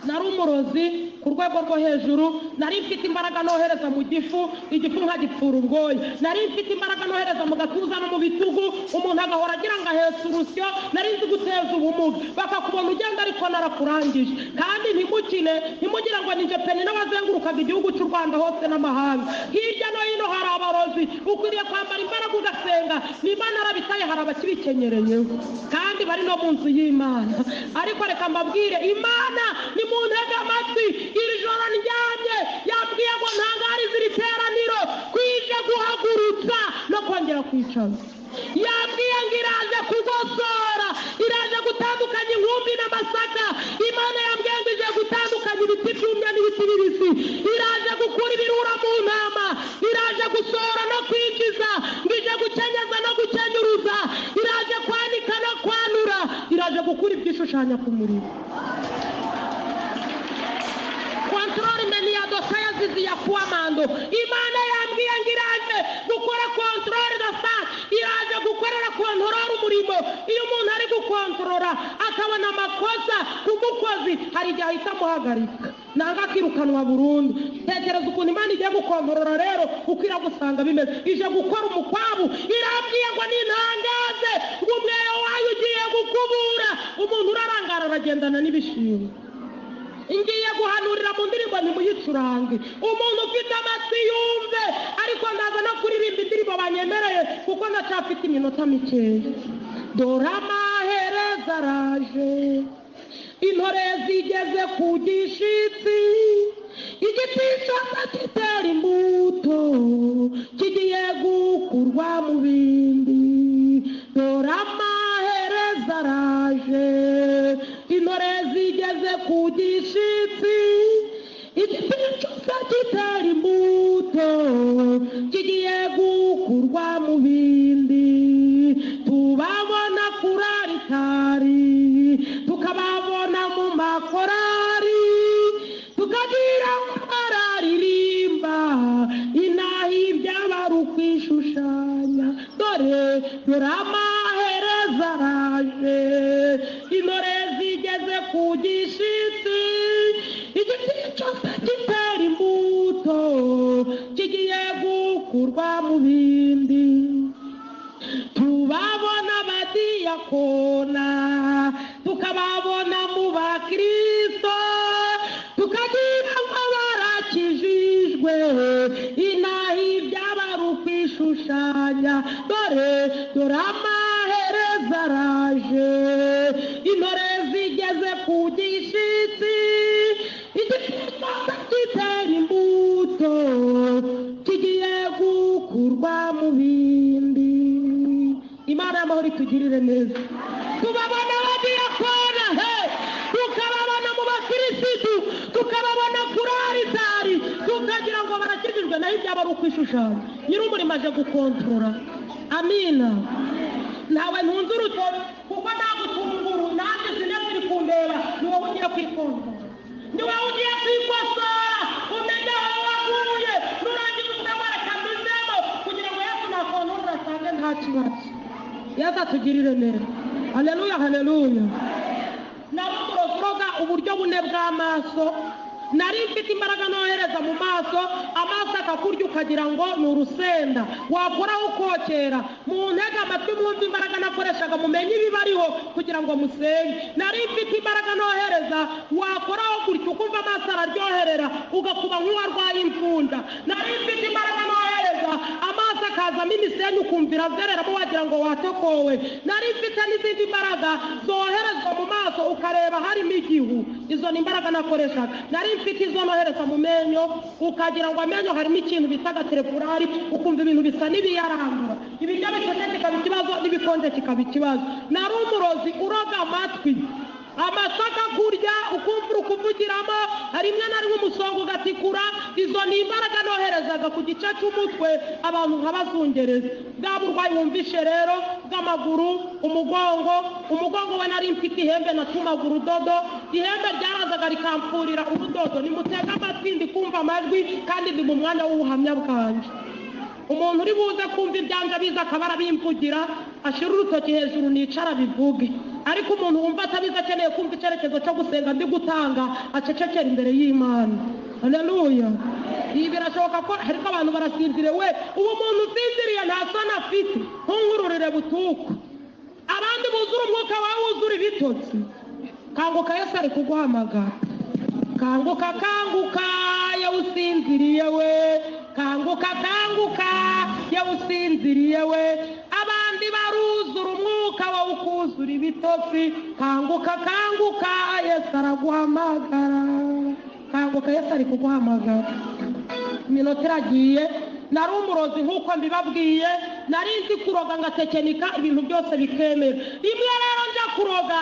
Speaker 1: Nari umurozi ku rwego rwo hejuru, nari mfite imbaraga nohereza mu gifu, igifu nkagipfura ubwoya. Nari mfite imbaraga nohereza mu gatuza no mu bitugu, umuntu agahora agira ngo ahetse urusyo. Nari nzi guteza ubumuga, bakakubona ugenda ariko narakurangije. Kandi ntimugire ngo ninje peni n'abazengurukaga igihugu cy'u Rwanda hose n'amahanga. Hirya no hino hari abarozi, ukwiriye kwambara imbaraga ugasenga. N'Imana arabitaye, hari abakibikenyereye kandi bari no mu nzu y'Imana. Ariko reka mbabwire, Imana ni mu ntege amatwi. Iri joro ndyamye yambwiye ngo ntangarize iri teraniro kwije guhagurutsa no kongera kwicara. Yambwiye ngo iraje kugosora, iraje gutandukanya inkumbi n'amasaka. Imana yambwiye ngo ije gutandukanya ibiti byumye n'ibiti bibisi. Iraje gukura ibirura mu ntama, iraje gusora no kwinjiza, ngo ije gukenyeza no gukenyuruza, iraje kwanika no kwanura, iraje gukura ibyishushanya ku muriro. Kontroli meni ya dosaya zizi ya kuwa mando. Imana yambwiye ngo iraje gukora kontroli dasa, iraje gukorera kontroli umurimo. Iyo umuntu ari gukontorora akabona amakosa ku mukozi, hari igihe ahita amuhagarika nanga akirukanwa burundu. Tekereza ukuntu Imana igiye gukontorora rero ukwira gusanga bimeze. Ije gukora umukwabu, irambwiye ngo nintangaze ngo umweyo wayo ugiye gukubura. Umuntu urarangara aragendana n'ibishimwe. Ingiye guhanurira mu ndirimbo ntimuyicurange, umuntu ufite amatwi yumve. Ariko ndaza no kuririmba indirimbo banyemereye kuko ndacyafite iminota mikeya. Dore amaherezo araje, intore zigeze ku gishitsi, igiti cyose gitera imbuto kigiye gukurwa mu bindi. Dore amaherezo araje, intore zigeze ku gishitsi, igiti cyose gitera imbuto kigiye gukurwa mu bindi. Tubabona kuri aritari, tukababona mu makorari, tukagira ngo bararirimba inaha iby'abari ukwishushanya. Dore amaherezo araje, intore zigeze ku gishitsi, igiti cyose gitera imbuto kigiye gukurwa mu bindi. Tubabona abadiyakona, tukababona mu bakristo, tukagira ngo barakijijwe inaha iby'abari ukwishushanya. Dore amaherezo araje, intore zigeze ku gishitsi, igiti cyose gitera imbuto kigiye gukurwa mu bindi. Imana y'amahoro itugirire neza. Tubabona abadiyakona, tukababona mu bakirisitu, tukababona kuri aritari, tukagira ngo barakijijwe naho iby'abari ukwishushanya. Nyir'umurimo aje gukontorora. Amina. Nawe ntunze urutoki kuko nagutunguru, nanjye sinaziri kundeba. Ni wowe ugiye kwikontorora, ni wowe ugiye kwikosora, umenye aho waguye, nurangiza utabara kamizemo kugira ngo Yesu nakontorore nta kibazo. Yesu atugirire neza. Haleluya, haleluya. Naruroga uburyo bune bw'amaso. Nari mfite imbaraga nohereza mu maso, amaso akakurya ukagira ngo ni urusenda, wakoraho ukokera. Mu ntege amatwi mwumva imbaraga nakoreshaga mumenye ibibariho kugira ngo musenge. Nari mfite imbaraga nohereza, wakoraho gutyo ukumva amaso araryoherera ugakuba nk'uwarwaye imfunda. Nari mfite imbaraga nohereza, amaso akazamo imisenyi ukumvira zereramo wagira ngo watokowe. Nari mfite n'izindi mbaraga zoherezwa mu maso ukareba harimo igihu. Izo ni imbaraga nakoreshaga. Nari mfite izo nohereza mu menyo ukagira ngo amenyo harimo ikintu bita gaterefurari ukumva ibintu bisa n'ibiyarangura. Ibiryo bishyushye kikaba ikibazo n'ibikonje kikaba ikibazo. Nari umurozi uroga amatwi, amasaka kurya ukumva ukuvugiramo, rimwe na rimwe umusonga ugatikura. Izo ni imbaraga noherezaga ku gice cy'umutwe abantu nk'abazungereza. Bwa burwayi wumvishe rero bw'amaguru, umugongo we nari mfite ihembe natumaga urudodo, ihembe ryarazaga rikampfurira urudodo. Nimutega amatwi ndi kumva amajwi kandi ndi mu mwanya w'ubuhamya bwanjye. Umuntu uri buze kumva ibyanja biza akaba arabimvugira, ashyira urutoki hejuru nicara bivuge. Ariko umuntu wumva atabizi akeneye kumva icyerekezo cyo gusenga ndi gutanga, acecekera imbere y'Imana. Haleluya. Ibi birashoboka ko ariko abantu barasinzire. We uwo muntu usinziriye nta soni afite, ntunkururire butuku. Abandi buzura umwuka wawe wuzura ibitotsi. Kanguka, Yesu ari kuguhamagara. Kanguka, kanguka, yewe usinziriye we. Kanguka, kanguka, yewe usinziriye we. Abandi baruzura umwuka wawe ukuzura ibitotsi. Kanguka, kanguka, Yesu araguhamagara. Kanguka, Yesu ari kuguhamagara. Iminota iragiye. Nari umurozi nk'uko mbibabwiye, nari nzi kuroga ngatekenika ibintu byose bikemera. Rimwe rero njya kuroga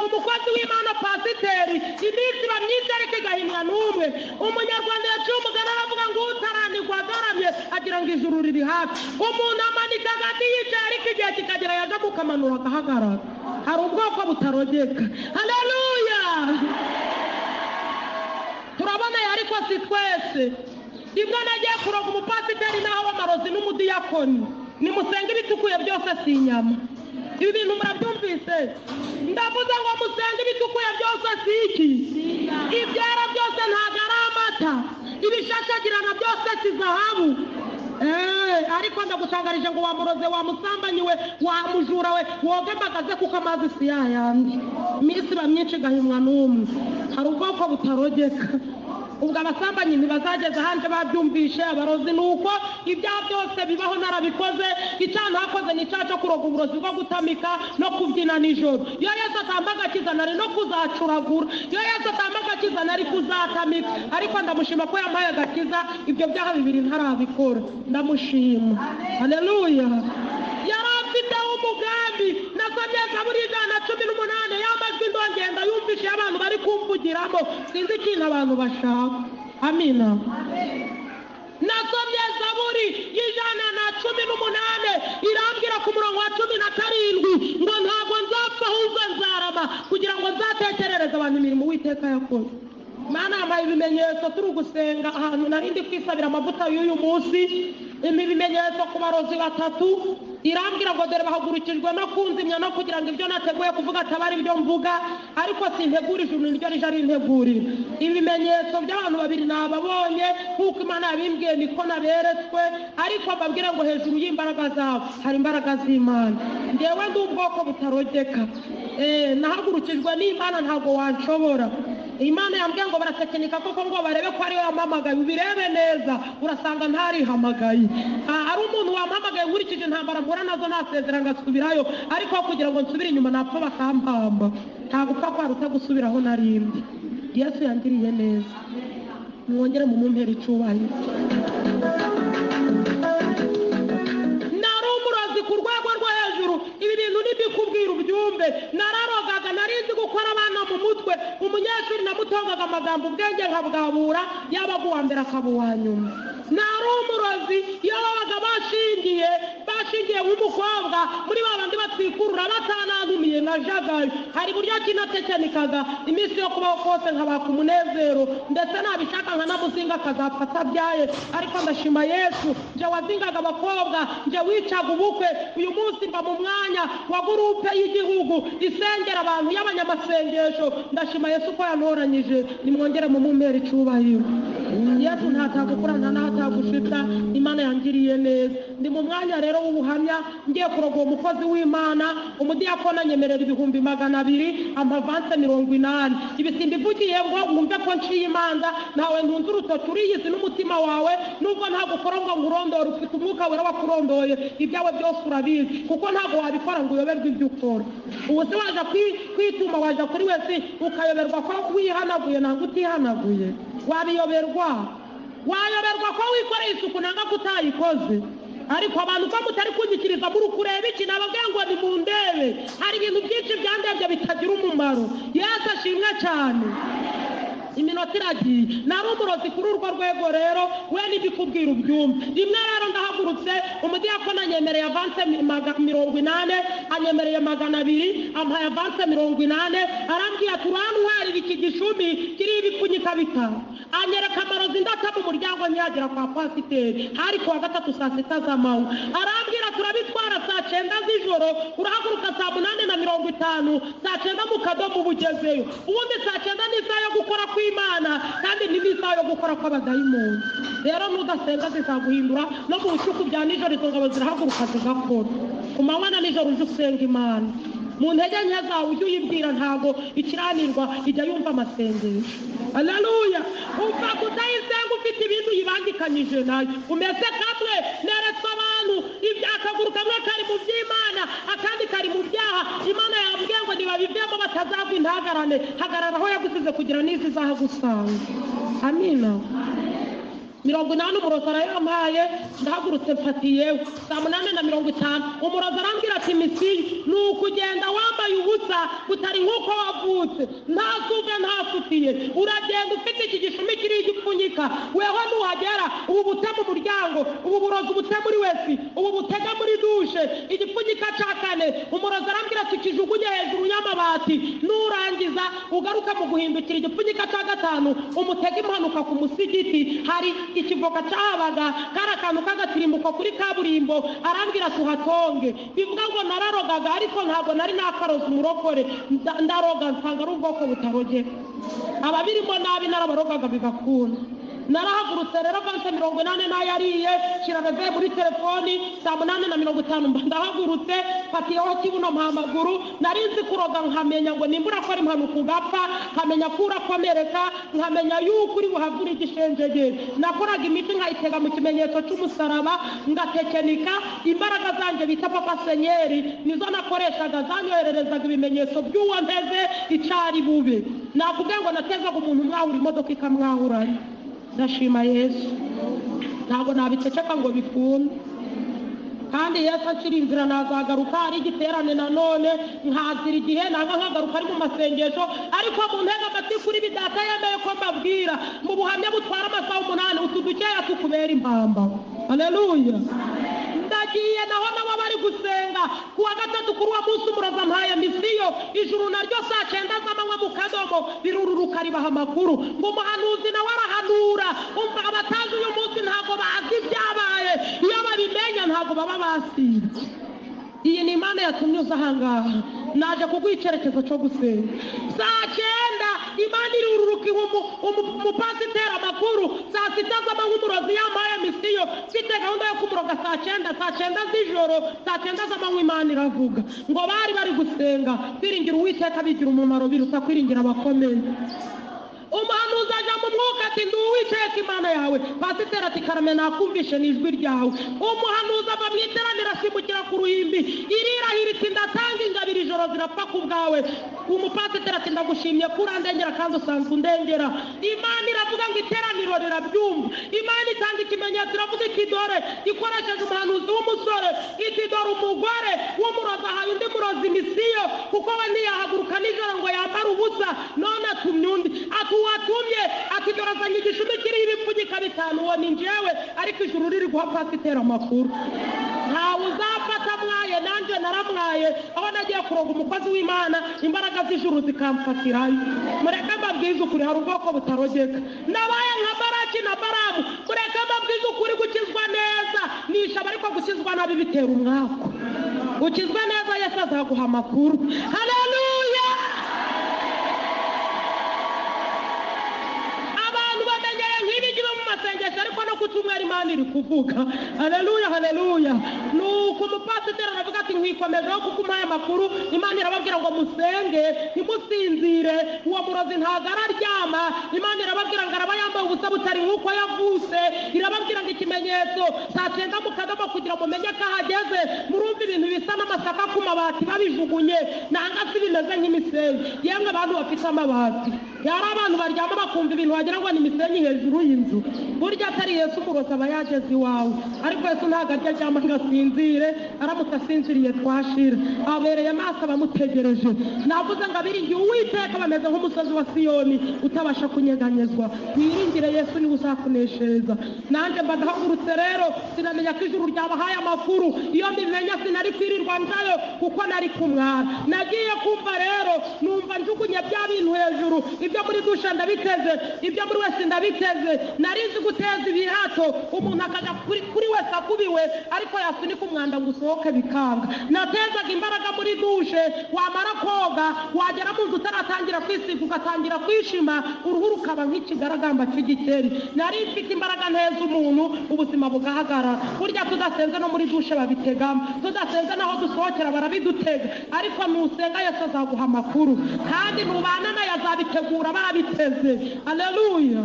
Speaker 1: umukozi w'Imana pasiteri, iminsi iba myinshi ariko igahimwa n'umwe. Umunyarwanda yaciye umugani aravuga ngo utaranirwa agaramye agira ngo ijuru riri hafi. Umuntu amanika agati yicaye ariko igihe kikagera yaje kukamanura agahagarara. Hari ubwoko butarogeka. Haleluya. Turaboneye ariko si twese. Rimwe nagiye kuroga umupasiteri naho w'amarozi n'umudiyakoni. Nimusenge ibitukuye byose si inyama. Ibi bintu murabyumvise? Ndavuze ngo musenge ibitukuye byose si iki? Ibyera byose ntabwo ari amata. Ibishashagirana byose si zahabu. Ariko ndagutangarije ngo wamuroze, wamusambanyi we, wamujura we, woge mbagaze kuko amazi si yayandi. Iminsi iba myinshi igahimwa n'umwe. Hari ubwoko butarogeka. Ubwo abasambanyi ntibazageza hanze babyumvishe. Abarozi nuko ibyaha byose bibaho narabikoze. Icyaha nakoze ni icyaha cyo kuroga uburozi bwo gutamika no kubyina nijoro. Iyo Yesu atamba agakiza nari no kuzacuragura. Iyo Yesu atamba agakiza nari kuzatamika. Ariko ndamushima ko yampaye agakiza, ibyo byaha bibiri ntarabikora. Ndamushima. Haleluya. Yari afiteho umugambi. Nasomye Zaburi 118 y'amajwi ndongenda yumvishe abantu bari kumvugiramo. Sinzi ikintu abantu bashaka. Amina. Nasomye Zaburi 118 irambwira ku murongo wa 17 ngo ntabwo nzapfa ahubwo nzarama kugira ngo nzatekerereze abantu imirimo Uwiteka yakoze. Mana yampaye ibimenyetso turi gusenga ahantu nari ndi kwisabira amavuta y'uyu munsi. Ibimenyetso ku barozi batatu irambwira ngo dore bahagurukijwe no kunzimya no kugira ngo ibyo nateguye kuvuga atabari ibyo mvuga, ariko sintegura ijuru niryo rije rintegurira. Ibimenyetso by'abantu babiri nababonye nk'uko Imana yabimbwiye niko naberetswe, ariko babwire ngo hejuru y'imbaraga zabo hari imbaraga z'Imana. Ndewe ndi ubwoko butarogeka. Nahagurukijwe n'Imana ntabwo wanshobora. Imana yambwiye ngo baratekinika koko ngo barebe ko ari we wampamagaye. Ubirebe neza urasanga ntarihamagaye. Ari umuntu wampamagaye nkurikije intambara mpura nazo nasezera ngasubirayo, ariko kugira ngo nsubire inyuma napfa bakampamba. Nta gupfa kwari utagusubira aho narindi. Yesu yangiriye neza. Mwongere mu mumpera icyubahiro. Nari umurozi ku rwego rwo hejuru. Ibi bintu nibikubwira ubyumve. Nararogaga, narinzi gukora abana mu mutwe. Umunyeshuri namutongaga amagambo ubwenge nkabwabura, yabaga uwa mbere akaba uwa nyuma. Nari umurozi iyo babaga bashingiye nk'umukobwa muri babandi batwikurura batanantumiye nka jagaye. Hari buryo kinatekenikaga iminsi yo kubaho kose nkabaka umunezero, ndetse nabishaka nkanamuzinga akazapfa atabyaye. Ariko ndashima Yesu nje wazingaga abakobwa, nje wicaga ubukwe, uyu munsi mba mu mwanya wa gurupe y'igihugu isengera abantu y'abanyamasengesho. Ndashima Yesu ko yantoranyije, nimwongere mu mumera icyubahiro. Yesu ntatagukura ntatagushita, Imana yangiriye neza. Ndi mu mwanya rero w'ubuhamya, ngiye kuroga uwo mukozi w'Imana, umudiyakona nyemerera 200 amavanse 80. Ibi simbivugiye ngo mwumve ko nciye imanza, nawe ntunze urutoki uriyizi n'umutima wawe, nubwo ntagukora ngo ngurondore, ufite umwuka wera wakurondoye, ibyawe byose urabizi, kuko ntago wabikora ngo uyoberwe ibyo ukora. Ubu se waje kwituma, waje kuri wese ukayoberwa ko wihanaguye nangwa utihanaguye, wayoberwa ko wikoreye isuku nanga kutayikoze. Ariko abantu ko mutari kunyikiriza muri kureba iki, nababwiye ngo ni mu ndebe, hari ibintu byinshi byandebye bitagira umumaro. Yesu ashimwe cyane. Iminota iragiye, nari umurozi kuri urwo rwego rero, we n'ibikubwira ubyumve. Rimwe rero ndahagurutse, umudiyakona anyemereye avanse 80, anyemereye 200, ampaye avanse 80, arambwira turantwarira iki gishumi kiri ibipfunyika bitanu. Anyereka amarozi ndata mu muryango nyagera kwa pasiteri, hari kuwa 3 saa 6 z'amanywa. Arambwira turabitwara saa 9 z'ijoro, urahaguruka saa 8:50, saa 9 mu kadomo bugezeyo. Ubundi saa 9 ni isaha yo gukora kw'Imana, kandi ni isaha yo gukora kw'abadayimoni. Rero nudasenga zizaguhindura, no mu bucuku bya nijoro izo ngabo zirahaguruka zigakora. Ku manywa na nijoro uje usenga Imana. Mu ntege nke zawe ujye uyibwira, ntago ikiranirwa ijya yumva amasengesho. Haleluya. Umva kudayisenga ufite ibintu yibangikanyije nayo, umeze kamwe neretse abantu ibyakaguru kamwe kari mu by'Imana, akandi kari mu byaha. Imana yambwiye ngo nibabivemo batazagwa intagarane, hagarara aho yagusize kugira n'izi zahagusanga. Amina. 80 umurozi arayampaye, ndahagurutse mfatiyeho saa 8:50. Umurozi arambwira ati misiyo ni ukugenda wambaye ubusa utari nk'uko wavutse, nta suve ntafutiye, uragenda ufite iki gishumi kiri igipfunyika. Weho nuhagera ubu bute mu muryango, ubu burozi ubute muri wese, ubu butega muri dushe, igipfunyika cya 4. Umurozi arambwira ati kijugunye hejuru y'amabati, nurangiza ugaruka mu guhindukira igipfunyika cya 5, umutega impanuka ku musigiti. Hari ikivoka cyahabaga kari akantu k'agatirimbuko kuri kaburimbo, arambwira tuhatonge. Bivuga ngo nararogaga, ariko ntabwo nari nakaroza umurokore, ndaroga nsanga ari ubwoko butarogeka. Ababirimo nabi narabarogaga bigakunda. Narahagurutse rero avanse 80 nayariye, kiragaze muri telefoni saa 8:50 ndahagurutse, fatiyeho kibuno mpamaguru. Nari nzi kuroga nkamenya ngo nimbura ko ari impanuka ugapfa, nkamenya ko urakomereka, nkamenya yuko uri buhavura igishenjegere. Nakoraga imiti nkayitega mu kimenyetso cy'umusaraba, ngatekenika. Imbaraga zanjye bita papa senyeri nizo nakoreshaga, zanyohererezaga ibimenyetso by'uwo nteze icari bube. Nakubwiye ngo natezaga umuntu mwahura imodoka ikamwahuranye. Ndashima Yesu, ntabwo nabiceceka ngo bikunde. Kandi Yesu akiri inzira nazagaruka, ari igiterane nanone nkazira igihe nanga nkagaruka ari mu masengesho. Ariko mu ntega amatwi kuri bidata yemeye ko mbabwira mu buhamya butwara amasaha 8, utu dukeya tukubera impamba. Haleluya. Ndagiye naho nabo bari gusenga kuwa 3 kuri wa munsi umuroza mpaye misiyo, ijuru naryo saa 9 z'amanywa mu kadomo birururuka ribaha amakuru ngo umuhanuzi nawe arahanura. Umva abatazi uyu munsi ntabwo bazi ibyabaye, iyo babimenya ntabwo baba basibye. Iyi ni Imana yatumye uza ahangaha, naje kuguha icyerekezo cyo gusenga. Saa 9 Imana irururuka umupasiteri amakuru, saa 6 z'amanywa umurozi yambaye misiyo, mfite gahunda yo kumuroga saa 9 z'ijoro, saa 9 z'amanywa Imana iravuga ngo bari gusenga kwiringira Uwiteka bigira umumaro biruta kwiringira abakomeye. Umuhanuzi aja mu mwuka ati ndi Uwiteka Imana yawe. Pasiteri ati karame nakumvishe n'ijwi ryawe. Umuhanuzi ava mu iteraniro asimbukira ku ruhimbi, irirahira iti ndatanga ingabire ijoro zirapfa ku bwawe. Umupasiteri ati ndagushimye ko urandengera kandi usanzwe undengera. Imana iravuga ngo iteraniro rirabyumva. Imana itanga ikimenyetso iravuga iti dore ikoresheje umuhanuzi w'umusore, iti dore umugore w'umurozi ahaye undi murozi misiyo, kuko we ntiyahaguruka nijoro ngo yambare ubusa, none atumye undi. Watumye akidorazanya igishumi kiriho ibipfunyika 5, uwo ni njyewe, ariko ijuru riri guha pasiteri amakuru. Ntawe uzafata mwaye, nanjye naramwaye aho nagiye kuroga umukozi w'Imana, imbaraga z'ijuru zikamfatirayo. Mureke mbabwize ukuri, hari ubwoko butarogeka. Nabaye nka Baraki na Baramu, mureke mbabwize ukuri gukizwa neza. nisha ariko gukizwa nabi bitera umwako. Ukizwa neza Yesu azaguha amakuru. Haleluya. Abantu bamenyeye nk'ibigi mu masengesho ariko no kutumwera Imana iri kuvuga. Haleluya, haleluya. Nuko umupasiteri aravuga ati nkikomejeho kuko umpaye amakuru Imana irababwira ngo musenge ntimusinzire, uwo murozi ntago araryama. Imana irababwira ngo araba yambaye ubusa butari nk'uko yavutse. Irababwira ngo ikimenyetso cyagenda mu kadomo kugira ngo mumenye ko ahageze. Murumva ibintu bisa n'amasaka ku mabati babijugunye nanga si bimeze nk'imisenyi. Yemwe abantu bafite amabati, yari abantu baryama bakumva ibintu wagira ngo ni imisenyi hejuru y'inzu. Burya atari Yesu umurozi aba yageze iwawe, ariko Yesu ntago arya aryama ngo asinzire. Aramutse asinziriye twashira. Abereye amaso abamutegereje. Navuze ngo abiringiye Uwiteka bameze nk'umusozi wa Siyoni utabasha kunyeganyezwa. Wiringire Yesu niwe uzakuneshereza. Nanjye mbadahagurutse rero sinamenya ko ijuru ryabahaye amakuru. Iyo mbimenya sinari kwirirwa njayo kuko nari kumwara. Nagiye kumva rero numva njugunye bya bintu hejuru. Ibyo muri dushe ndabiteze, ibyo muri wese ndabiteze. Narizi guteza ibihato umuntu akajya kuri wese akubiwe, ariko yasunika umwanda ngo usohoke bikanga. Natezaga imbaraga muri dushe, wamara koga wagera mu nzu utaratangira kwisiga ugatangira kwishima, uruhu rukaba nk'ikigaragamba cy'igikeri. Nari mfite imbaraga neza umuntu ubuzima bugahagarara. Burya tudasenze no muri dushe babitegamo, tudasenze naho dusohokera barabidutega, ariko nusenga Yesu azaguha amakuru kandi nubana nayo azabitegura barabiteze. Haleluya.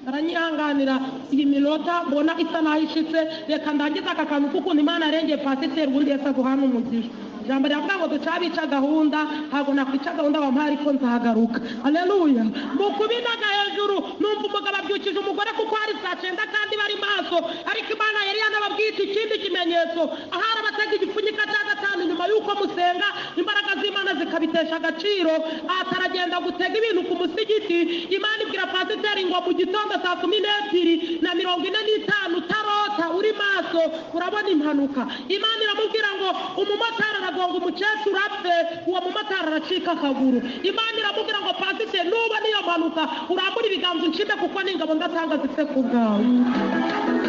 Speaker 1: Aranyihanganira iyi minota mbona isa naho ishitse, reka ndangiza aka kantu kuko Imana yarengeye pasiteri ubundi Yesu aguhana umugisha. Jambo ryavuga ngo ducabica gahunda, ntabwo nakwica gahunda wampaye ariko nzahagaruka. Haleluya. Mu kubinaga hejuru numva umugabo abyukije umugore kuko hari saa 9 kandi bari maso, ariko Imana yari yanababwita ikindi kimenyetso. Ahari abatega igipfunyika cya gatanu nyuma y'uko musenga imbaraga z'Imana zikabitesha agaciro, ataragenda gutega ibintu ku musigiti. Imana ibwira pasiteri ngo mu gitondo saa 12:45 tarota uri maso urabona impanuka. Imana iramubwira ngo umumotari aragonga umukecuru apfe, uwo mumotari aracika akaguru. Imana iramubwira ngo pasiteri nuba niyo mpanuka urambura ibiganza nshime kuko n'ingabo ndatanga zifite ku bwawe.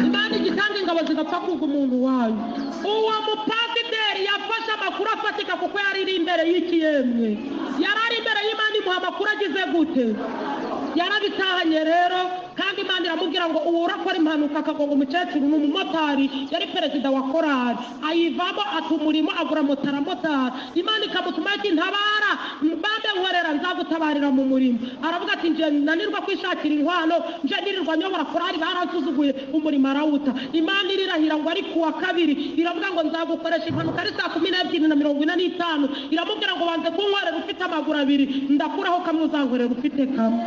Speaker 1: Imana igitanga ingabo zigapfa kuga umuntu wayo. Uwo mupasiteri yafashe amakuru afatika kuko yari iri imbere y'ikiyemwe, yari ari imbere y'Imana imuha amakuru agize gute. Yarabitahanye rero kandi Imana iramubwira ngo uwo urakora impanuka akagonga umukecuru ni umumotari, yari perezida wa korali. Ayivamo atumurimo agura motaramotari. Imana ikamutuma ati ntabara mbambe nkorera nzagutabarira mu murimo. Aravuga ati nje nanirwa kwishakira inkwano, nje nirirwa nyobora korali barasuzuguye umurimo arawuta. Imana irirahira ngo ari kuwa kabiri iravuga ngo nzagukoresha impanuka ari saa 12:45. Iramubwira ngo banze kunkorera ufite amaguru abiri, ndakuraho kamwe uzankorera ufite kamwe.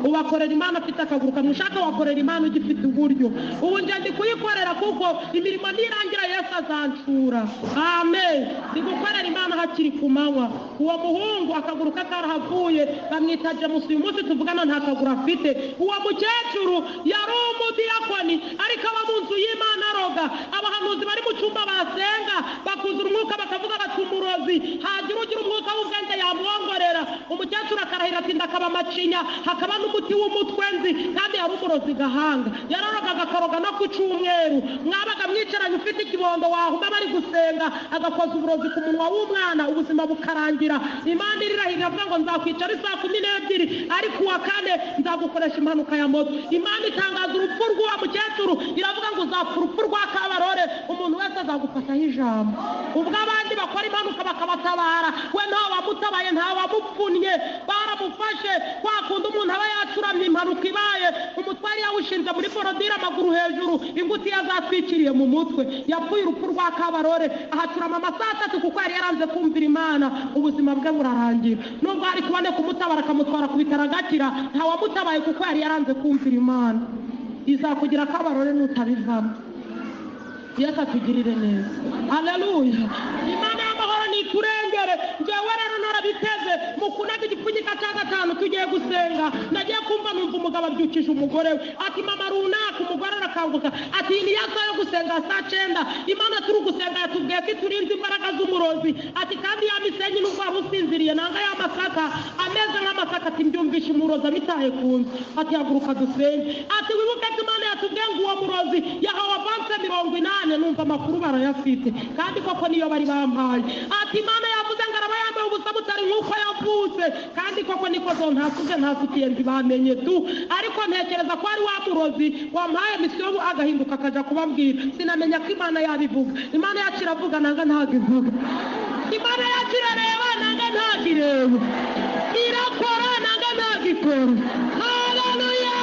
Speaker 1: Ubakorera Imana afite akaguru kamwe, ushaka wakorera Imana ugifite uburyo. Ubu nje ndi kuyikorera kuko imirimo nirangira Yesu azancura. Amen. Ndi gukorera Imana hakiri ku manywa. Uwo muhungu akaguru kakarahavuye bamwita James, uyu munsi tuvugana nta kaguru afite. Uwo mukecuru yari umudiyakoni ariko aba mu nzu y'Imana aroga. Abahanuzi bari mu cyumba basenga bakuzura umwuka bakavuga bati umurozi hagira ugira umwuka w'ubwenge yamwongorera. Umukecuru akarahira ati ndakaba macinya hakaba n'umuti w'umutwe nzi kandi yari umurozi gahanga. Yararogaga akaroga no ku cyumweru, mwabaga mwicaranye ufite ikibondo wahuma bari gusenga agakoza uburozi ku munwa w'umwana ubuzima bukarangira. Imana irirahira avuga ngo nzakwicara saa 12 ariko uwa kane nzagukoresha impanuka ya moto. Imana itangaza urupfu rw'uwo mukecuru iravuga ngo uzapfa urupfu rwa Kabarore, umuntu wese azagufataho ijambo. Ubwo abandi bakora impanuka bakabatabara, we ntawe wamutabaye ntawe wamupfunnye, baramufashe kwa kundi umuntu aba yacuramye impanuka ibaye umutwari yawushinze muri borodire amaguru hejuru, inguti yazatwikiriye mu mutwe. Yapfuye urupfu rwa Kabarore ahaturama amasaha 3 kuko yari yaranze kumvira Imana, ubuzima bwe burarangira. Nubwo hari kubane kumutabara akamutwara ku bitaro agakira, ntawamutabaye kuko yari yaranze kumvira Imana. Izakugira Kabarore nutabivamo. Yesu atugirire neza. Haleluya. Imana y'amahoro ni turengere. Njyewe rero narabiteze mu kunaga igipfunyika cya gatanu tugiye gusenga. Nagiye kumva numva umugabo abyukije umugore we ati mama runaka, umugore arakanguka ati ni yaza yo gusenga saa 9. Imana turi gusenga yatubwiye biragoye ko turinze imbaraga z'umurozi ati kandi ya misenyi n'ubwo waba usinziriye nanga ya masaka ameze nk'amasaka ati mbyumvishe umurozi abitaye ku nzu ati haguruka dusenge ati wibuke ko Imana yatubwiye ngo uwo murozi yahawe avanse 80 numva amakuru barayafite kandi koko niyo bari bampaye ati Imana yavuze ngo araba yambaye ubusa butari nk'uko yavutse kandi koko niko zo ntasukiye ntibamenye tu ariko ntekereza ko ari wa murozi wampaye misiyo agahinduka akaja kubabwira sinamenya ko Imana yabivuga Imana yacu iravuga nanga ntago ivuga Imana yacu irareba nanga ntago ireba irakora nanga ntago ikora haleluya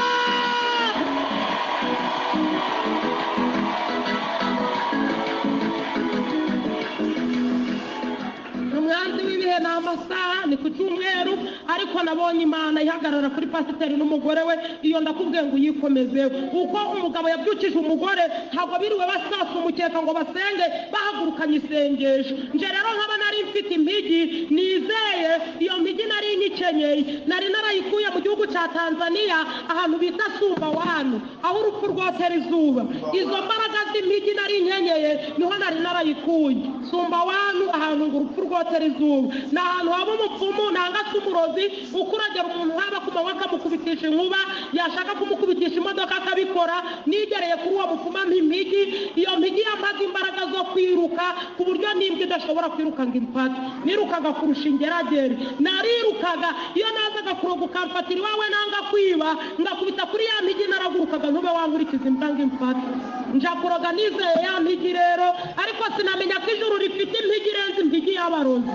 Speaker 1: umwanzi w'ibihe n'amasaha ni ku cyumweru ariko nabonye Imana ihagarara kuri pasiteri n'umugore we iyo ndakubwiye ngo uyikomeze uko umugabo yabyukije umugore ntabwo biriwe basasa umukeka ngo basenge bahagurukanye isengesho nje rero nkaba nari mfite impigi nizeye iyo mpigi nari nyikenyeye nari narayikuye mu gihugu cya Tanzania ahantu bita Sumba wanu aho urupfu rwotera izuba izo mbaraga z'impigi nari nkenyeye niho nari narayikuye Sumba wanu ahantu ngo urupfu rwotera izuba na ahantu haba umupfumu nanga umurozi ukuragera umuntu haba kumanywa akamukubitisha inkuba yashaka kumukubitisha imodoka akabikora nigereye kuri uwo mupfuma mpimigi iyo mpigi yamaze imbaraga zo kwiruka ku buryo n'imbwa idashobora kwiruka ngo impate nirukaga kurusha ingeragere narirukaga iyo nazaga kuroga ukamfatira iwawe nanga kwiba ngakubita kuri ya mpigi naragurukaga ntube wankurikiza imbwa ngo impate nja kuroga nizeye ya mpigi rero ariko sinamenya ko ijuru rifite impigi irenze impigi y'abarozi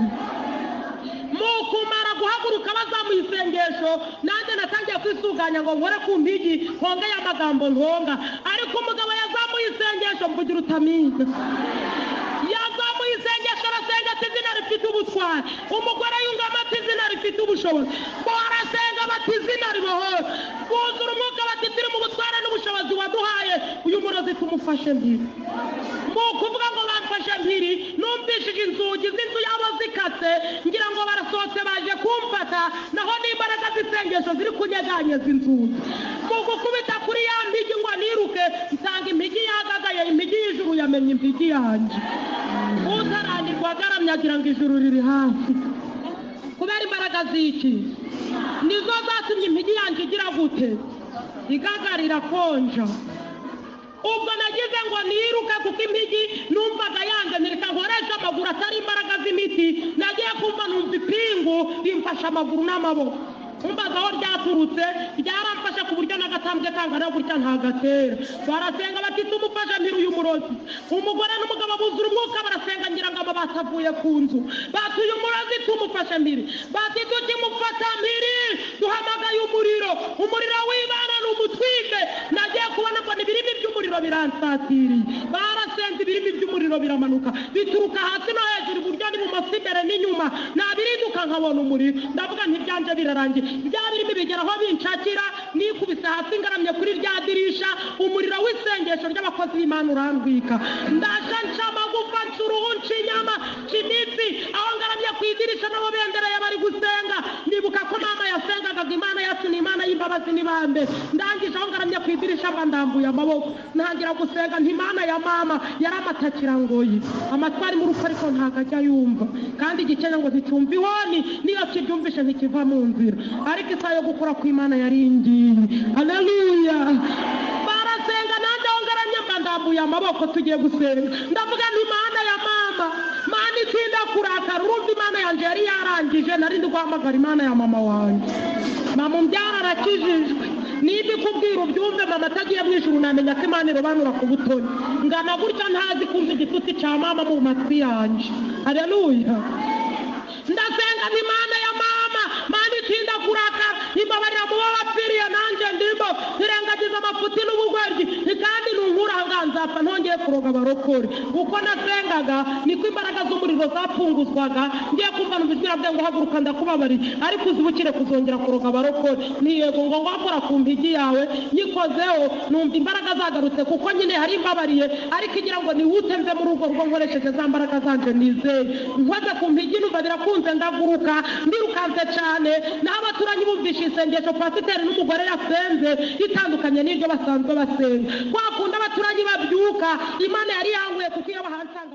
Speaker 1: mukumara guhaguruka bazamuye isengesho nanjye natangiye kwisuganya ngo nkore ku mpigi hongeye amagambo ntonga ariko umugabo yazamuye isengesho mvugira utamiga yazamuye isengesho arasenga ati izina rifite ubutwari umugore yungama ati izina rifite ubushobozi barasenga bati izina ribohora buzura umwuka bati turi mu butware n'ubushobozi waduhaye uyu murozi tumufashe mpiri mu kuvuga ngo bamfashe mpiri numvishije inzugi z'inzu yabo zikatse ngira ngo barasohotse baje kumfata naho n'imbaraga z'isengesho ziri kunyeganyeza inzugi mu gukubita kuri ya mpigi ngo niruke nsanga impigi yagagaye impigi y'ijuru yamenye impigi yanjye utaranirwa agaramye agira ngo ijuru riri hafi kubera imbaraga z'iki nizo zatumye impigi yanjye igira gute igagarira konja ubwo nagize ngo niruke kuko impigi numvaga yanjye nireka nkoresha amaguru atari imbaraga z'imiti nagiye kumva numva ipingu rimfasha amaguru n'amaboko umbaza aho ryaturutse ryaramfasha ku buryo n'agatambwe kangana gutya ntagatera barasenga bati tumufashe mpiri uyu murozi umugore n'umugabo buzura umwuka barasenga ngira ngo amabati avuye ku nzu bati uyu murozi tumufashe mpiri bati tukimufata mpiri duhamagaye umuriro w'Imana n'umutwike nagiye kubona ngo n'ibirimi by'umuriro biransatiriye barasenze ibirimi by'umuriro biramanuka bituruka hasi no hejuru iburyo n'ibumoso imbere n'inyuma nabiriduka nkabona umuriro ndavuga ntibyanje birarangiye bya birimi bigera aho binshakira nikubise hasi ngaramye kuri rya dirisha umuriro w'isengesho ry'abakozi b'Imana urandwika ndaje nca amagufa ncuruhu n'inyama cy'imitsi aho ngaramye ku idirisha nabo bendereye bari gusenga nibuka ko mama yasengaga Imana yacu ni Imana y'imbabazi n'ibambe ndangije aho ngaramye ku idirisha ndambuye amaboko ntangira gusenga nti Imana ya mama yaramatakira ngoyi amatwari mu ruko ariko ntago ajya yumva kandi igikenya ngo zicyumva ihoni niyo kibyumvishe ntikiva mu nzira ariko isaha yo gukora ku Imana yaringiye haleluya barasenga nanjye aho ngaramye ndambuye amaboko tugiye gusenga ndavuga nti Imana ya mama Mana itinda kurakara urumva Imana yanjye yari yarangije nari ndi guhamagara Imana ya mama wanjye mama umbyara arakijijwe niba ikubwira ubyumve mama atagiye mu ijuru namenya ko Imana irobanura ku butoni ngana gutya ntazi kumva igitutsi cya mama mu matwi yanjye haleluya ndasenga Imana ya mama Mana itinda kurakara imbabarira mu bapfiriye nanjye ndimo ntirengagiza amafuti n'ubugoryi kandi nunkura nganzapfa ntongeye kuroga abarokore uko nasengaga niko imbaraga z'umuriro zapfunguzwaga ngiye kumva numvira bwe ngo haguruka ndakubabari ariko uzibukire kuzongera kuroga abarokore niyego ngo ngakora ku mpigi yawe nyikozeho numva imbaraga zagarutse kuko nyine hari imbabariye ariko igira ngo nihute mve muri urwo rugo nkoresheje za mbaraga zanje nizeye nkoze ku mpigi numva birakunze ndaguruka ndirukanse cyane n'abaturanyi bumvishe isengesho pasiteri n'umugore yasenze itandukanye n'iryo basanzwe basenga kwa kundi abaturanyi babyuka Imana yari yanguye kuko iyo bahansanga